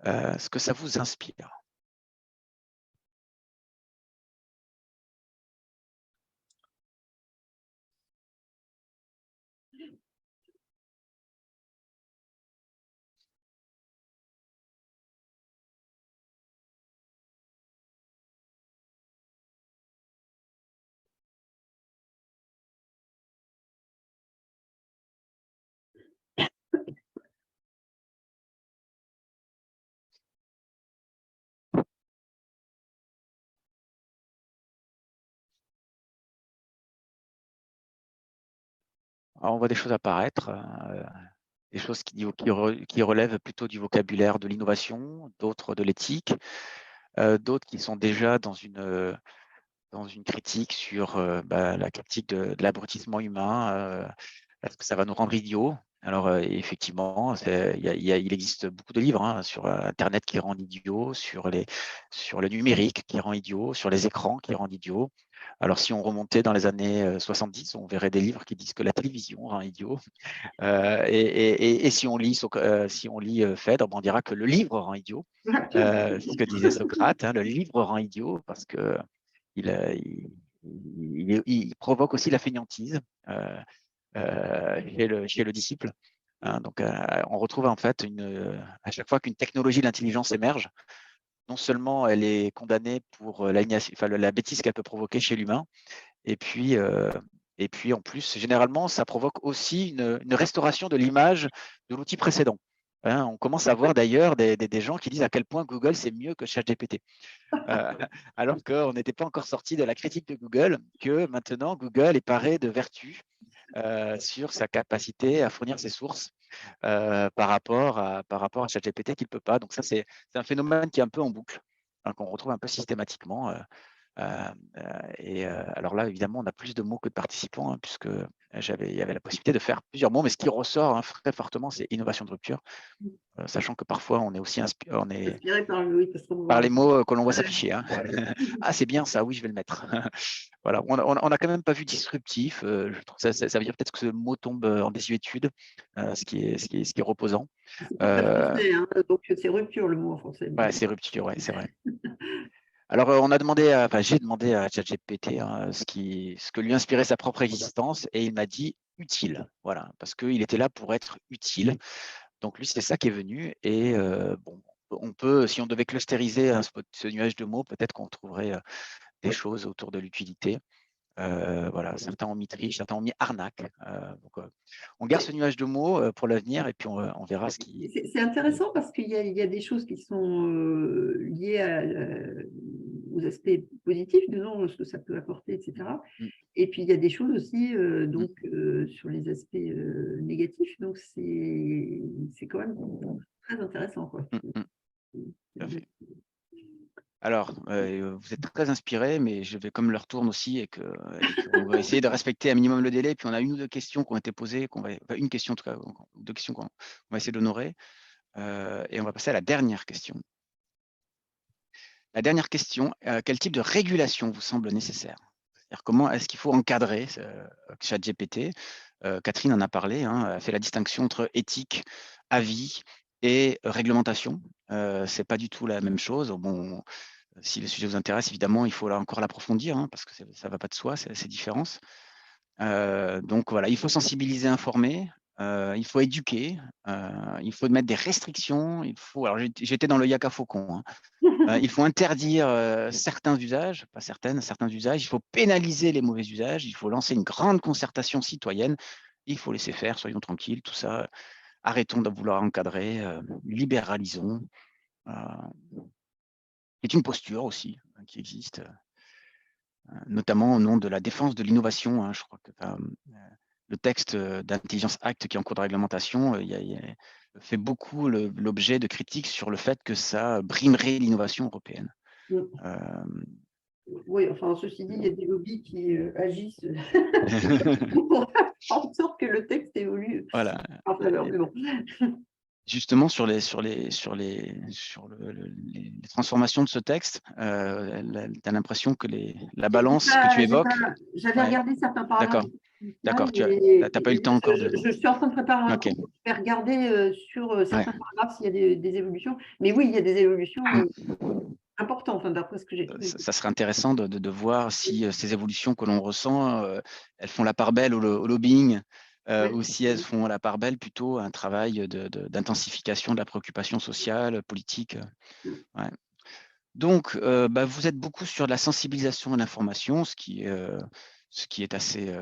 ce que ça vous inspire. Alors, on voit des choses apparaître, des choses qui relèvent plutôt du vocabulaire de l'innovation, d'autres de l'éthique, d'autres qui sont déjà dans une critique sur la critique de l'abrutissement humain. Est-ce que ça va nous rendre idiots? Alors, effectivement, il existe beaucoup de livres sur Internet qui rendent idiots, sur le numérique qui rend idiot, sur les écrans qui rendent idiot. Alors, si on remontait dans les années 70, on verrait des livres qui disent que la télévision rend idiot. Et si on lit, Phèdre, on dira que le livre rend idiot. C'est ce que disait Socrate, le livre rend idiot parce que il provoque aussi la fainéantise chez le disciple. Donc, on retrouve en fait à chaque fois qu'une technologie de l'intelligence émerge, non seulement elle est condamnée pour la bêtise qu'elle peut provoquer chez l'humain, et puis en plus, généralement, ça provoque aussi une restauration de l'image de l'outil précédent. On commence à voir d'ailleurs des gens qui disent à quel point Google, c'est mieux que ChatGPT. Alors qu'on n'était pas encore sorti de la critique de Google, que maintenant, Google est paré de vertus sur sa capacité à fournir ses sources par rapport à ChatGPT qu'il ne peut pas. Donc ça, c'est un phénomène qui est un peu en boucle, qu'on retrouve un peu systématiquement. Alors là, évidemment, on a plus de mots que de participants, puisque il y avait la possibilité de faire plusieurs mots, mais ce qui ressort très fortement, c'est innovation de rupture, sachant que parfois on est aussi
Inspiré par oui, parce qu'on
par
voit.
les mots que l'on voit s'afficher. Hein. Ah, c'est bien ça, oui, je vais le mettre. Voilà, on n'a quand même pas vu disruptif. Je trouve ça veut dire peut-être que ce mot tombe en désuétude, ce qui est reposant.
C'est pas très français, hein, donc c'est rupture le mot en français.
Ouais, c'est rupture, ouais, c'est vrai. Alors, j'ai demandé à ChatGPT ce que lui inspirait sa propre existence, et il m'a dit utile. Voilà, parce qu'il était là pour être utile. Donc lui, c'est ça qui est venu. Et bon, on peut, si on devait clusteriser ce nuage de mots, peut-être qu'on trouverait des choses autour de l'utilité. Voilà, certains ont mis triche, certains ont mis arnaque. Donc, on garde ce nuage de mots pour l'avenir, et puis on verra ce qui.
C'est intéressant parce qu'il y a des choses qui sont liées aux aspects positifs, disons, ce que ça peut apporter, etc. Et puis il y a des choses aussi sur les aspects négatifs. Donc c'est quand même très intéressant, quoi.
Tout à fait. Alors, vous êtes très inspirés, mais je vais comme l'heure tourne aussi, et qu'on va essayer de respecter un minimum le délai. Puis on a une ou deux questions qui ont été posées, une question en tout cas, deux questions qu'on va essayer d'honorer. Et on va passer à la dernière question. La dernière question, quel type de régulation vous semble nécessaire? C'est-à-dire comment est-ce qu'il faut encadrer ChatGPT? Catherine en a parlé, hein, elle a fait la distinction entre éthique, avis et réglementation. Ce n'est pas du tout la même chose. Bon, si le sujet vous intéresse, évidemment, il faut là encore l'approfondir, hein, parce que ça ne va pas de soi, ces différences. Donc voilà, il faut sensibiliser, informer, il faut éduquer, il faut mettre des restrictions, alors j'étais dans le Yaka Faucon, hein. Il faut interdire certains usages, pas certains usages, il faut pénaliser les mauvais usages, il faut lancer une grande concertation citoyenne, il faut laisser faire, soyons tranquilles, tout ça, arrêtons de vouloir encadrer, libéralisons. C'est une posture aussi qui existe, notamment au nom de la défense de l'innovation. Hein. Je crois que le texte d'Intelligence Act qui est en cours de réglementation fait beaucoup l'objet de critiques sur le fait que ça brimerait l'innovation européenne.
Oui, enfin, ceci dit, il y a des lobbies qui agissent pour faire en sorte que le texte évolue.
Voilà.
Enfin, alors, mais bon.
Justement, sur les transformations de ce texte, tu as l'impression que la balance que tu évoques.
J'avais regardé certains paramètres.
D'accord, tu n'as pas eu le temps encore de.
Je suis en train de préparer un cours. Je vais regarder sur certains paragraphes s'il y a des évolutions. Mais oui, il y a des évolutions importantes, enfin, d'après ce que j'ai trouvé.
Ça serait intéressant de voir si ces évolutions que l'on ressent, elles font la part belle au lobbying. Ou si elles font la part belle plutôt à un travail d'intensification de la préoccupation sociale, politique. Ouais. Donc, vous êtes beaucoup sur de la sensibilisation à l'information, ce qui est assez,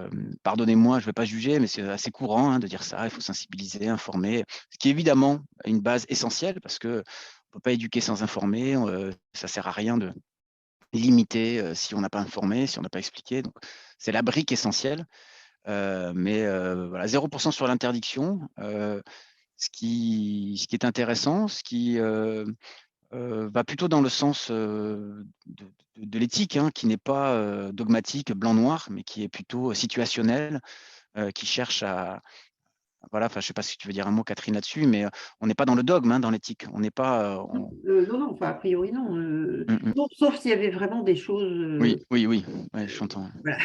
pardonnez-moi, je ne vais pas juger, mais c'est assez courant de dire ça, il faut sensibiliser, informer, ce qui est évidemment une base essentielle, parce qu'on ne peut pas éduquer sans informer, ça ne sert à rien de limiter si on n'a pas informé, si on n'a pas expliqué. Donc, c'est la brique essentielle. Mais voilà, 0% sur l'interdiction, ce qui est intéressant, ce qui va plutôt dans le sens de l'éthique, hein, qui n'est pas dogmatique, blanc-noir, mais qui est plutôt situationnel, qui cherche à. Voilà, je ne sais pas si tu veux dire un mot, Catherine, là-dessus, mais on n'est pas dans le dogme, hein, dans l'éthique. On n'est pas.
Non, enfin, a priori, non. Sauf s'il y avait vraiment des choses.
Oui, j'entends.
Voilà.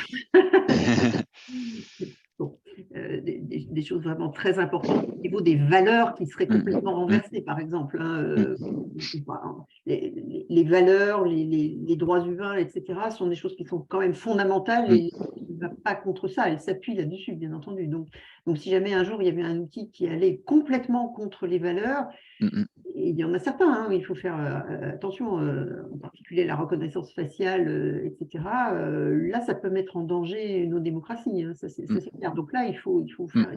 Bon, des choses vraiment très importantes au niveau des valeurs qui seraient complètement renversées, par exemple. Hein, les valeurs, les droits humains, etc., sont des choses qui sont quand même fondamentales et il ne va pas contre ça, elle s'appuie là-dessus, bien entendu. Donc, si jamais un jour il y avait un outil qui allait complètement contre les valeurs, et il y en a certains, hein, il faut faire attention, en particulier la reconnaissance faciale, etc. Là, ça peut mettre en danger nos démocraties, hein, ça c'est clair. Donc là, il faut faire.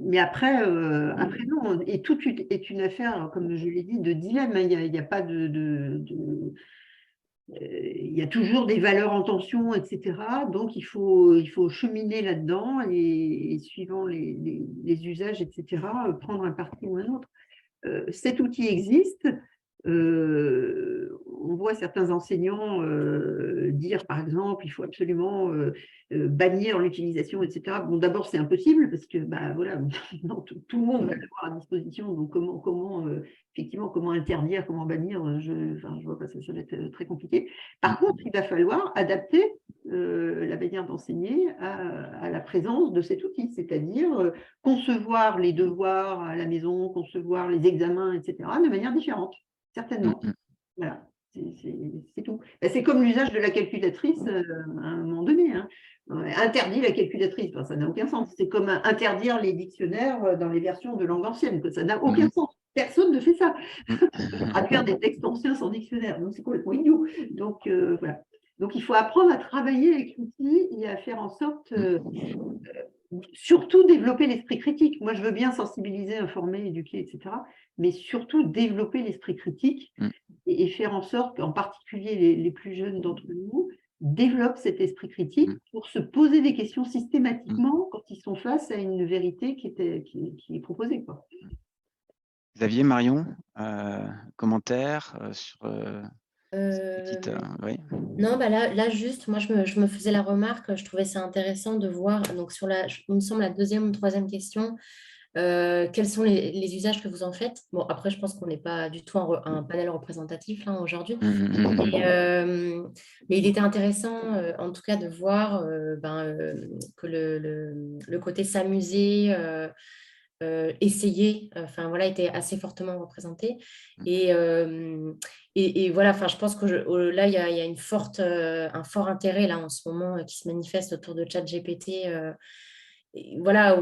Mais après, non, et tout est une affaire, comme je l'ai dit, de dilemme. Hein. Il n'y a pas il y a toujours des valeurs en tension, etc. Donc, il faut cheminer là-dedans et suivant les usages, etc., prendre un parti ou un autre. Cet outil existe. on voit certains enseignants dire, par exemple, il faut absolument bannir l'utilisation, etc. Bon, d'abord, c'est impossible parce que voilà, non, tout le monde va l'avoir à disposition. Donc, effectivement, comment interdire, comment bannir, je ne vois pas, ça va être très compliqué. Par contre, il va falloir adapter la manière d'enseigner à la présence de cet outil, c'est-à-dire concevoir les devoirs à la maison, concevoir les examens, etc., de manière différente, certainement. Voilà, c'est tout. C'est comme l'usage de la calculatrice à un moment donné. Hein. Interdit la calculatrice, ça n'a aucun sens. C'est comme interdire les dictionnaires dans les versions de langue ancienne, ça n'a aucun sens. Personne ne fait ça. Traduire des textes anciens sans dictionnaire, donc c'est complètement idiot. Donc voilà. Donc il faut apprendre à travailler avec l'outil et à faire en sorte, surtout développer l'esprit critique. Moi, je veux bien sensibiliser, informer, éduquer, etc. Mais surtout développer l'esprit critique et faire en sorte qu'en particulier les plus jeunes d'entre nous développent cet esprit critique pour se poser des questions systématiquement quand ils sont face à une vérité qui est proposée, quoi.
Xavier, Marion, commentaires sur cette petite… oui.
Non, là, juste, moi, je me faisais la remarque, je trouvais ça intéressant de voir, donc il me semble, la deuxième ou troisième question, quels sont les usages que vous en faites? Bon, après, je pense qu'on n'est pas du tout un panel représentatif là, aujourd'hui. Mais il était intéressant, en tout cas, de voir que le côté s'amuser, essayer, enfin voilà, était assez fortement représenté. Et voilà, enfin, je pense que là, il y a un fort intérêt là en ce moment qui se manifeste autour de ChatGPT. Voilà,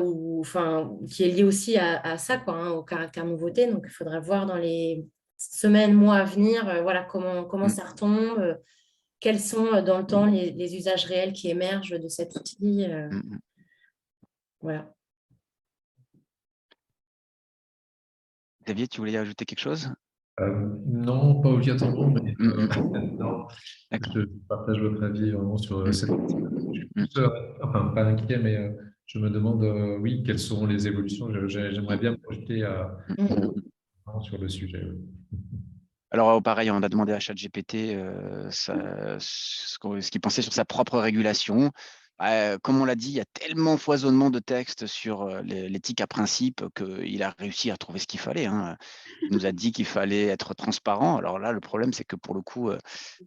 qui est lié aussi à ça, quoi, hein, au caractère nouveauté. Donc, il faudrait voir dans les semaines, mois à venir, voilà, comment ça retombe, quels sont dans le temps les usages réels qui émergent de cet outil. Voilà.
Xavier, tu voulais ajouter quelque chose?
Non, pas obligatoirement, mais non,
D'accord.
je partage votre avis vraiment sur cette question. Je suis plus, enfin, pas inquiet, mais je me demande, oui, quelles seront les évolutions. J'aimerais bien me projeter sur le sujet.
Alors, pareil, on a demandé à ChatGPT ce qu'il pensait sur sa propre régulation. Comme on l'a dit, il y a tellement foisonnement de textes sur l'éthique à principe qu'il a réussi à trouver ce qu'il fallait. Hein. Il nous a dit qu'il fallait être transparent. Alors là, le problème, c'est que pour le coup,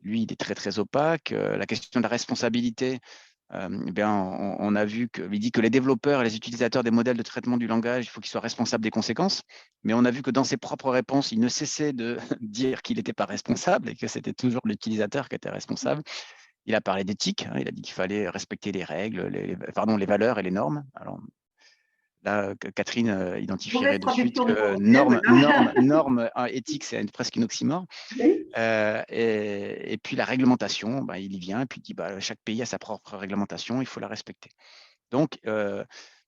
lui, il est très, très opaque. La question de la responsabilité, on a vu qu'il dit que les développeurs et les utilisateurs des modèles de traitement du langage, il faut qu'ils soient responsables des conséquences. Mais on a vu que dans ses propres réponses, il ne cessait de dire qu'il n'était pas responsable et que c'était toujours l'utilisateur qui était responsable. Il a parlé d'éthique, hein, il a dit qu'il fallait respecter les règles, les valeurs et les normes. Alors là, Catherine identifierait de suite que norme éthique, c'est presque une oxymore. Et puis la réglementation, il y vient et puis il dit chaque pays a sa propre réglementation, il faut la respecter. Donc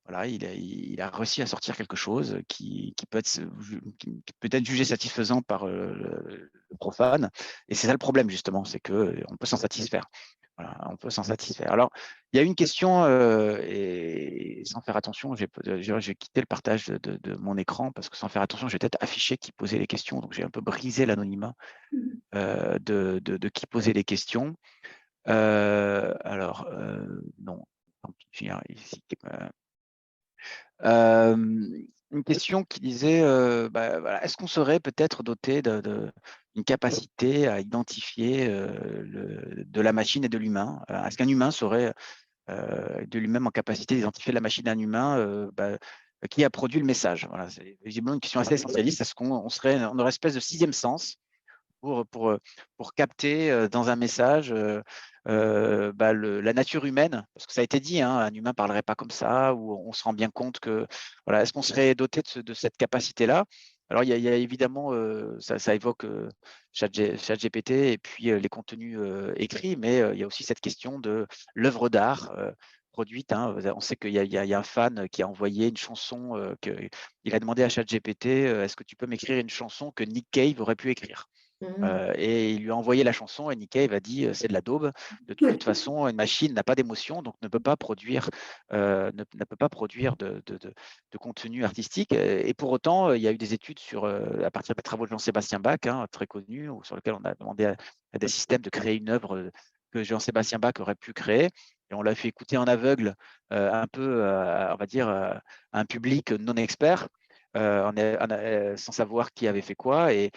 voilà, il a réussi à sortir quelque chose qui peut être jugé satisfaisant par le profane. Et c'est ça le problème justement, c'est qu'on peut s'en satisfaire. Voilà, on peut s'en satisfaire. Alors, il y a une question, et sans faire attention, j'ai quitté le partage de mon écran parce que sans faire attention, j'ai peut-être affiché qui posait les questions. Donc, j'ai un peu brisé l'anonymat de qui posait les questions. Alors, non, tant pis, ici. Une question qui disait, voilà, est-ce qu'on serait peut-être doté d'une capacité à identifier de la machine et de l'humain? Est-ce qu'un humain serait de lui-même en capacité d'identifier la machine d'un humain qui a produit le message? Voilà, c'est visiblement une question assez essentialiste. Est-ce qu'on aurait une espèce de sixième sens pour capter dans un message la nature humaine, parce que ça a été dit, hein, un humain ne parlerait pas comme ça, ou on se rend bien compte que, voilà, est-ce qu'on serait doté de cette capacité-là? Alors, il y a évidemment, ça évoque ChatGPT et puis les contenus écrits, mais il y a aussi cette question de l'œuvre d'art produite. Hein. On sait qu'il y a un fan qui a envoyé une chanson, il a demandé à ChatGPT, est-ce que tu peux m'écrire une chanson que Nick Cave aurait pu écrire? Et il lui a envoyé la chanson et Nikkei va dit c'est de la daube. De toute façon, une machine n'a pas d'émotion, donc ne peut pas produire, ne peut pas produire de contenu artistique. Et pour autant, il y a eu des études à partir des travaux de Jean-Sébastien Bach, très connus, sur lesquels on a demandé à des systèmes de créer une œuvre que Jean-Sébastien Bach aurait pu créer. Et on l'a fait écouter en aveugle, un peu, on va dire, à un public non expert, sans savoir qui avait fait quoi. Et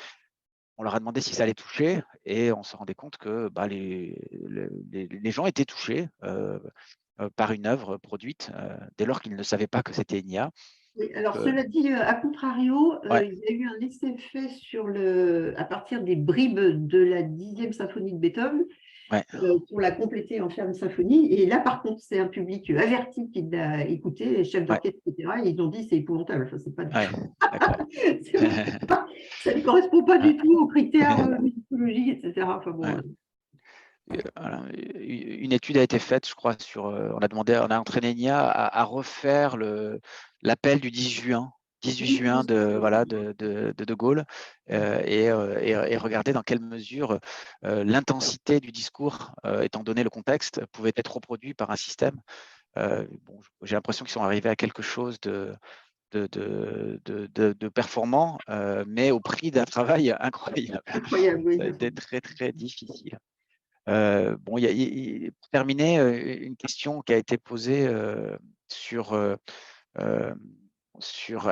on leur a demandé si ça allait toucher et on se rendait compte que les gens étaient touchés par une œuvre produite dès lors qu'ils ne savaient pas que c'était une IA.
Oui, alors, cela dit, à contrario,
Ouais.
il y a eu un essai fait à partir des bribes de la 10e symphonie de Beethoven,
Ouais.
pour la compléter en faire une symphonie. Et là, par contre, c'est un public averti qui l'a écouté, les chefs d'orchestre, etc. Et ils ont dit c'est épouvantable. Enfin, c'est pas du ça ne correspond pas du tout aux critères musicologiques, etc. Enfin, bon,
une étude a été faite, je crois, on a entraîné Nia à refaire l'appel du 18 juin de Gaulle et regarder dans quelle mesure l'intensité du discours, étant donné le contexte, pouvait être reproduit par un système. J'ai l'impression qu'ils sont arrivés à quelque chose de performant, mais au prix d'un travail incroyable.
incroyable, oui.
Ça a été très, très difficile. Pour terminer, une question qui a été posée sur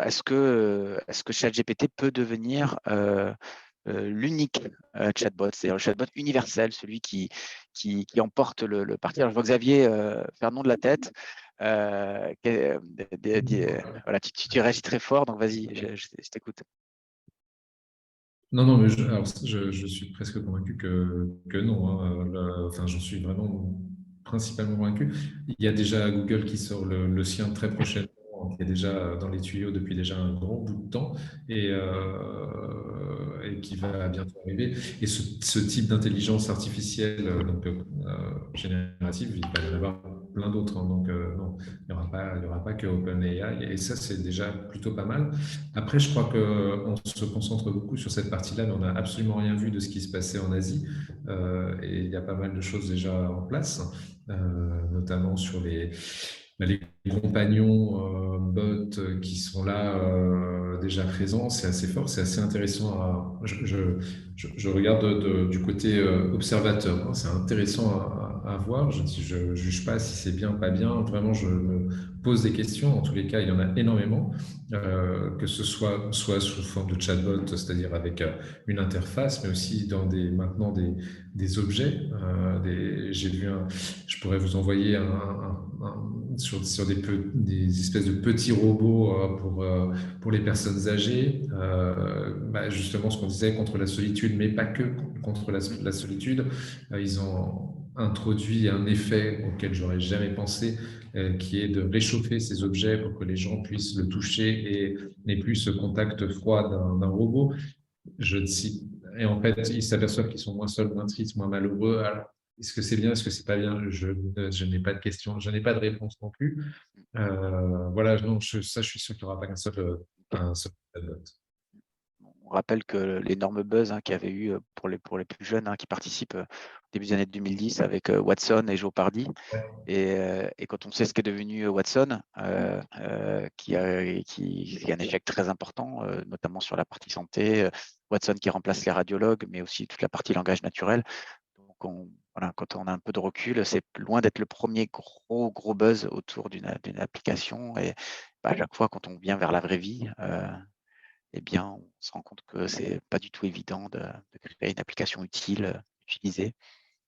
est-ce que ChatGPT peut devenir l'unique chatbot, c'est-à-dire le chatbot universel, celui qui emporte le parti. Alors, je vois Xavier faire non de la tête. Voilà, tu réagis très fort, donc vas-y, je t'écoute.
Non, mais je suis presque convaincu que non. Enfin, j'en suis vraiment principalement convaincu. Il y a déjà Google qui sort le sien très prochainement, qui est déjà dans les tuyaux depuis déjà un grand bout de temps et qui va bientôt arriver. Et ce type d'intelligence artificielle générative, il va y en avoir plein d'autres. Donc, non, il n'y aura pas que OpenAI. Et ça, c'est déjà plutôt pas mal. Après, je crois qu'on se concentre beaucoup sur cette partie-là, mais on n'a absolument rien vu de ce qui se passait en Asie. Et il y a pas mal de choses déjà en place, notamment sur les compagnons bots qui sont là déjà présents. C'est assez fort, c'est assez intéressant. Je regarde du côté observateur, hein. C'est intéressant à voir. Je ne juge pas si c'est bien ou pas bien. Vraiment, je me pose des questions. En tous les cas, il y en a énormément. Que ce soit sous forme de chatbot, c'est-à-dire avec une interface, mais aussi maintenant des objets. Je pourrais vous envoyer sur des espèces de petits robots pour les personnes âgées, justement ce qu'on disait contre la solitude, mais pas que contre la solitude. Ils ont introduit un effet auquel j'aurais jamais pensé, qui est de réchauffer ces objets pour que les gens puissent le toucher et n'aient plus ce contact froid d'un robot. Et en fait, ils s'aperçoivent qu'ils sont moins seuls, moins tristes, moins malheureux. Alors, est-ce que c'est bien, est-ce que c'est pas bien? Je n'ai pas de question, je n'ai pas de réponse non plus. Voilà, non, je suis sûr qu'il n'y aura pas qu'un seul chatbot.
On rappelle que l'énorme buzz qu'il y avait eu pour les plus jeunes qui participent au début des années 2010 avec Watson et Jeopardy. Et quand on sait ce qu'est devenu Watson, qui a un échec très important, notamment sur la partie santé, Watson qui remplace les radiologues, mais aussi toute la partie langage naturel. Donc quand on a un peu de recul, c'est loin d'être le premier gros buzz autour d'une application. Et à chaque fois, quand on vient vers la vraie vie, eh bien, on se rend compte que c'est pas du tout évident de créer une application utile, utilisée.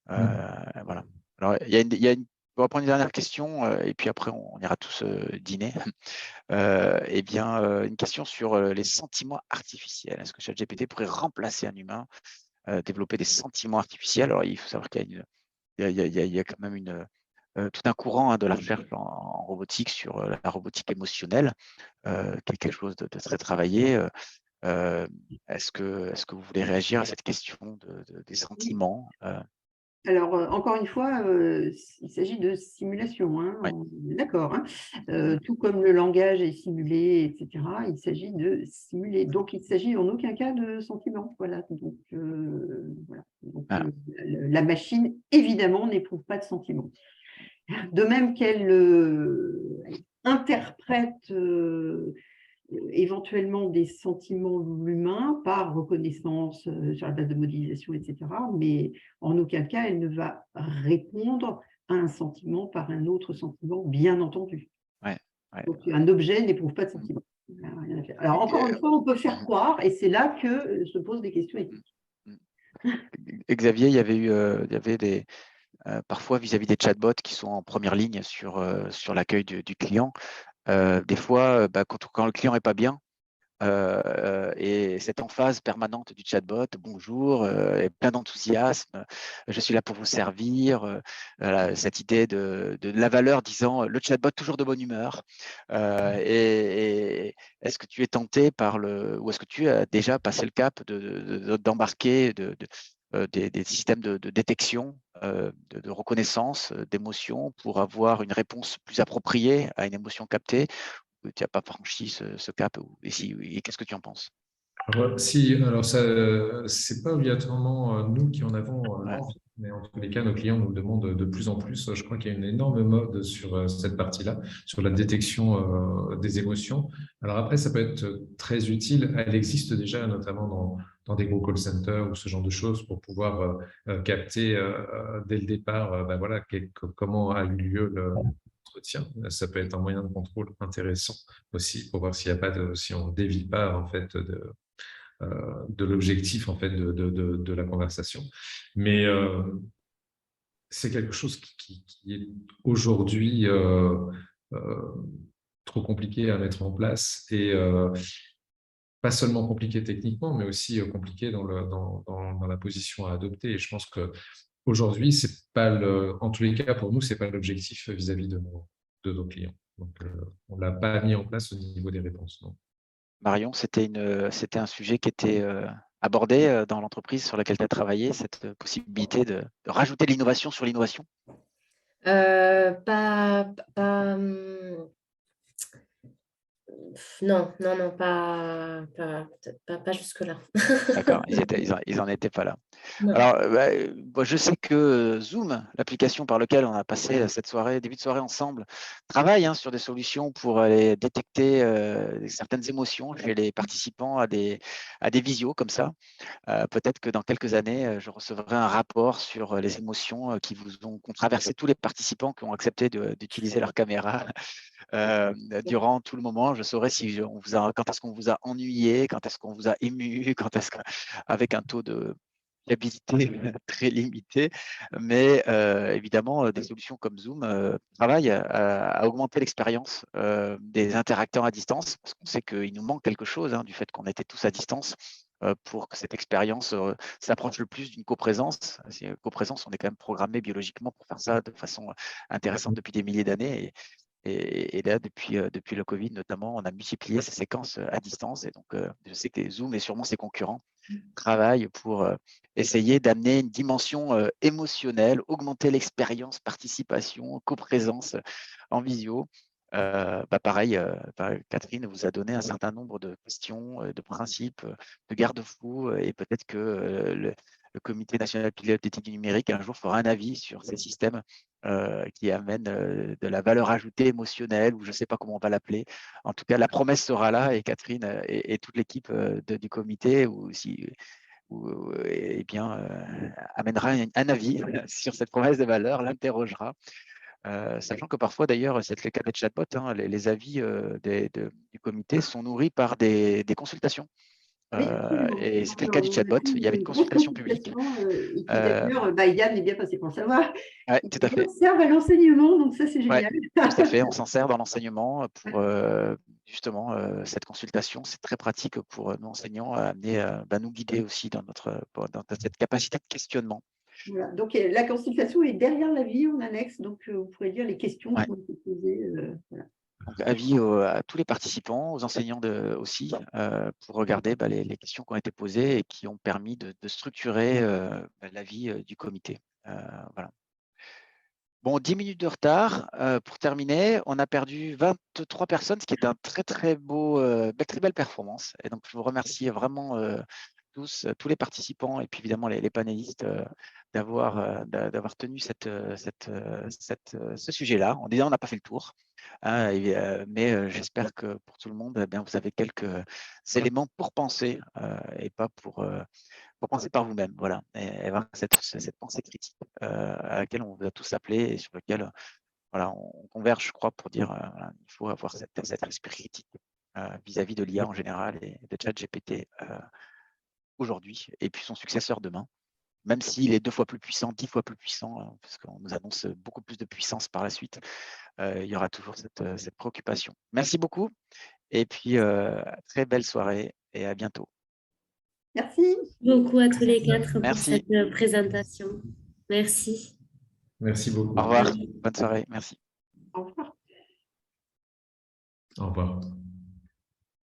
Voilà. Alors, on va prendre une dernière question et puis après, on ira tous dîner. Eh bien, une question sur les sentiments artificiels. Est-ce que ChatGPT pourrait remplacer un humain, développer des sentiments artificiels? Alors, il faut savoir qu'il y a quand même tout un courant de la recherche en robotique sur la robotique émotionnelle, qui est quelque chose de très travaillé. Est-ce que vous voulez réagir à cette question des sentiments?
Alors, encore une fois, il s'agit de simulation, hein,
Ouais.
on est d'accord, hein. Tout comme le langage est simulé, etc., il s'agit de simuler. Donc, il ne s'agit en aucun cas de sentiment. Voilà. Donc, voilà. Donc,
Voilà.
la machine, évidemment, n'éprouve pas de sentiment. De même qu'elle interprète éventuellement des sentiments humains par reconnaissance sur la base de modélisation, etc. Mais en aucun cas, elle ne va répondre à un sentiment par un autre sentiment, bien entendu.
Ouais, ouais.
Donc, un objet n'éprouve pas de
Mm.
sentiment. Il n'y a rien à faire. Alors,
Et,
encore une fois, on peut faire
mhm,
croire, et c'est là que se posent des questions éthiques.
mm. Et Xavier, il y avait parfois vis-à-vis des chatbots qui sont en première ligne sur l'accueil du client. Des fois, quand le client n'est pas bien, et cette emphase permanente du chatbot, bonjour, et plein d'enthousiasme, je suis là pour vous servir, voilà, cette idée de la valeur disant le chatbot toujours de bonne humeur, et est-ce que tu es tenté ou est-ce que tu as déjà passé le cap d'embarquer des systèmes de détection, de reconnaissance d'émotions pour avoir une réponse plus appropriée à une émotion captée? Tu n'as pas franchi ce cap, et si oui, qu'est-ce que tu en penses?
Si, alors ça, c'est pas obligatoirement nous qui en avons
Ouais.
l'envie, mais en tous les cas, nos clients nous le demandent de plus en plus. Je crois qu'il y a une énorme mode sur cette partie-là, sur la détection des émotions. Alors après, ça peut être très utile. Elle existe déjà, notamment dans des gros call centers ou ce genre de choses, pour pouvoir capter dès le départ, voilà, comment a eu lieu l'entretien. Ça peut être un moyen de contrôle intéressant aussi pour voir s'il n'y a pas si on ne dévie pas en fait de l'objectif en fait de la conversation. Mais c'est quelque chose qui est aujourd'hui trop compliqué à mettre en place et pas seulement compliqué techniquement, mais aussi compliqué dans la position à adopter. Et je pense que aujourd'hui, c'est pas en tous les cas pour nous, c'est pas l'objectif vis-à-vis de nos clients. Donc, on l'a pas mis en place au niveau des réponses. Non.
Marion, c'était un sujet qui était abordé dans l'entreprise sur laquelle tu as travaillé, cette possibilité de rajouter de l'innovation sur l'innovation?
Pas, non, pas jusque-là.
D'accord, ils en étaient pas là.
Non.
Alors, moi, je sais que Zoom, l'application par laquelle on a passé cette soirée, début de soirée ensemble, travaille sur des solutions pour aller détecter certaines émotions chez les participants à des visios comme ça. Peut-être que dans quelques années, je recevrai un rapport sur les émotions qu'ont traversé tous les participants qui ont accepté d'utiliser leur caméra durant tout le moment. Je saurai si quand est-ce qu'on vous a ennuyé, quand est-ce qu'on vous a ému, avec un taux de fiabilité très limité. Mais évidemment, des solutions comme Zoom travaillent à augmenter l'expérience des interacteurs à distance, parce qu'on sait qu'il nous manque quelque chose du fait qu'on était tous à distance, pour que cette expérience s'approche le plus d'une coprésence. Coprésence, on est quand même programmé biologiquement pour faire ça de façon intéressante depuis des milliers d'années. Et là, depuis le Covid notamment, on a multiplié ces séquences à distance. Et donc, je sais que Zoom et sûrement ses concurrents travaillent pour essayer d'amener une dimension émotionnelle, augmenter l'expérience, participation, coprésence en visio. Pareil, Catherine vous a donné un certain nombre de questions, de principes, de garde-fous, et peut-être que le Comité national pilote d'éthique du numérique un jour fera un avis sur ces systèmes qui amènent de la valeur ajoutée émotionnelle, ou je ne sais pas comment on va l'appeler. En tout cas, la promesse sera là, et Catherine et toute l'équipe du comité eh bien, amènera un avis sur cette promesse de valeur, l'interrogera. Sachant que parfois, d'ailleurs, c'est le cas des chatbots, les avis du comité sont nourris par des consultations.
Oui, absolument.
Et
Donc,
c'était le cas du
on a
chatbot.
eu
Il y avait une
une grosse
consultation publique.
consultation et qui
Euh,
d'ailleurs, Yann est bien passé pour le savoir,
ouais, tout à fait.
servent à l'enseignement, donc ça c'est
Ouais,
génial.
tout à fait. On s'en sert dans l'enseignement pour justement cette consultation. C'est très pratique pour nos enseignants à amener, nous guider aussi dans cette capacité de questionnement.
Voilà. Donc la consultation est derrière l'avis en annexe, donc vous pourrez lire les questions
Ouais.
qui ont été posées. Voilà.
Donc, avis à tous les participants, aux enseignants aussi, pour regarder les questions qui ont été posées et qui ont permis de structurer l'avis du comité. Voilà. Bon, 10 minutes de retard pour terminer. On a perdu 23 personnes, ce qui est un très, très beau, très belle performance. Et donc, je vous remercie vraiment tous les participants et puis évidemment les panélistes d'avoir tenu ce sujet-là. En disant, on n'a pas fait le tour. Hein, mais j'espère que pour tout le monde, eh bien, vous avez quelques éléments pour penser et pas pour penser par vous-même. Voilà, et avoir cette pensée critique à laquelle on vous a tous appelé et sur laquelle voilà, on converge, je crois, pour dire voilà, il faut avoir cet esprit critique vis-à-vis de l'IA en général et de ChatGPT aujourd'hui et puis son successeur demain. Même s'il est 2 fois plus puissant, 10 fois plus puissant, parce qu'on nous annonce beaucoup plus de puissance par la suite, il y aura toujours cette préoccupation. Merci beaucoup et puis très belle soirée et à bientôt.
Merci.
Beaucoup à tous les quatre pour
Merci.
cette présentation. Merci.
Merci beaucoup.
Au revoir. Bonne soirée. Merci.
Au revoir.
Au revoir.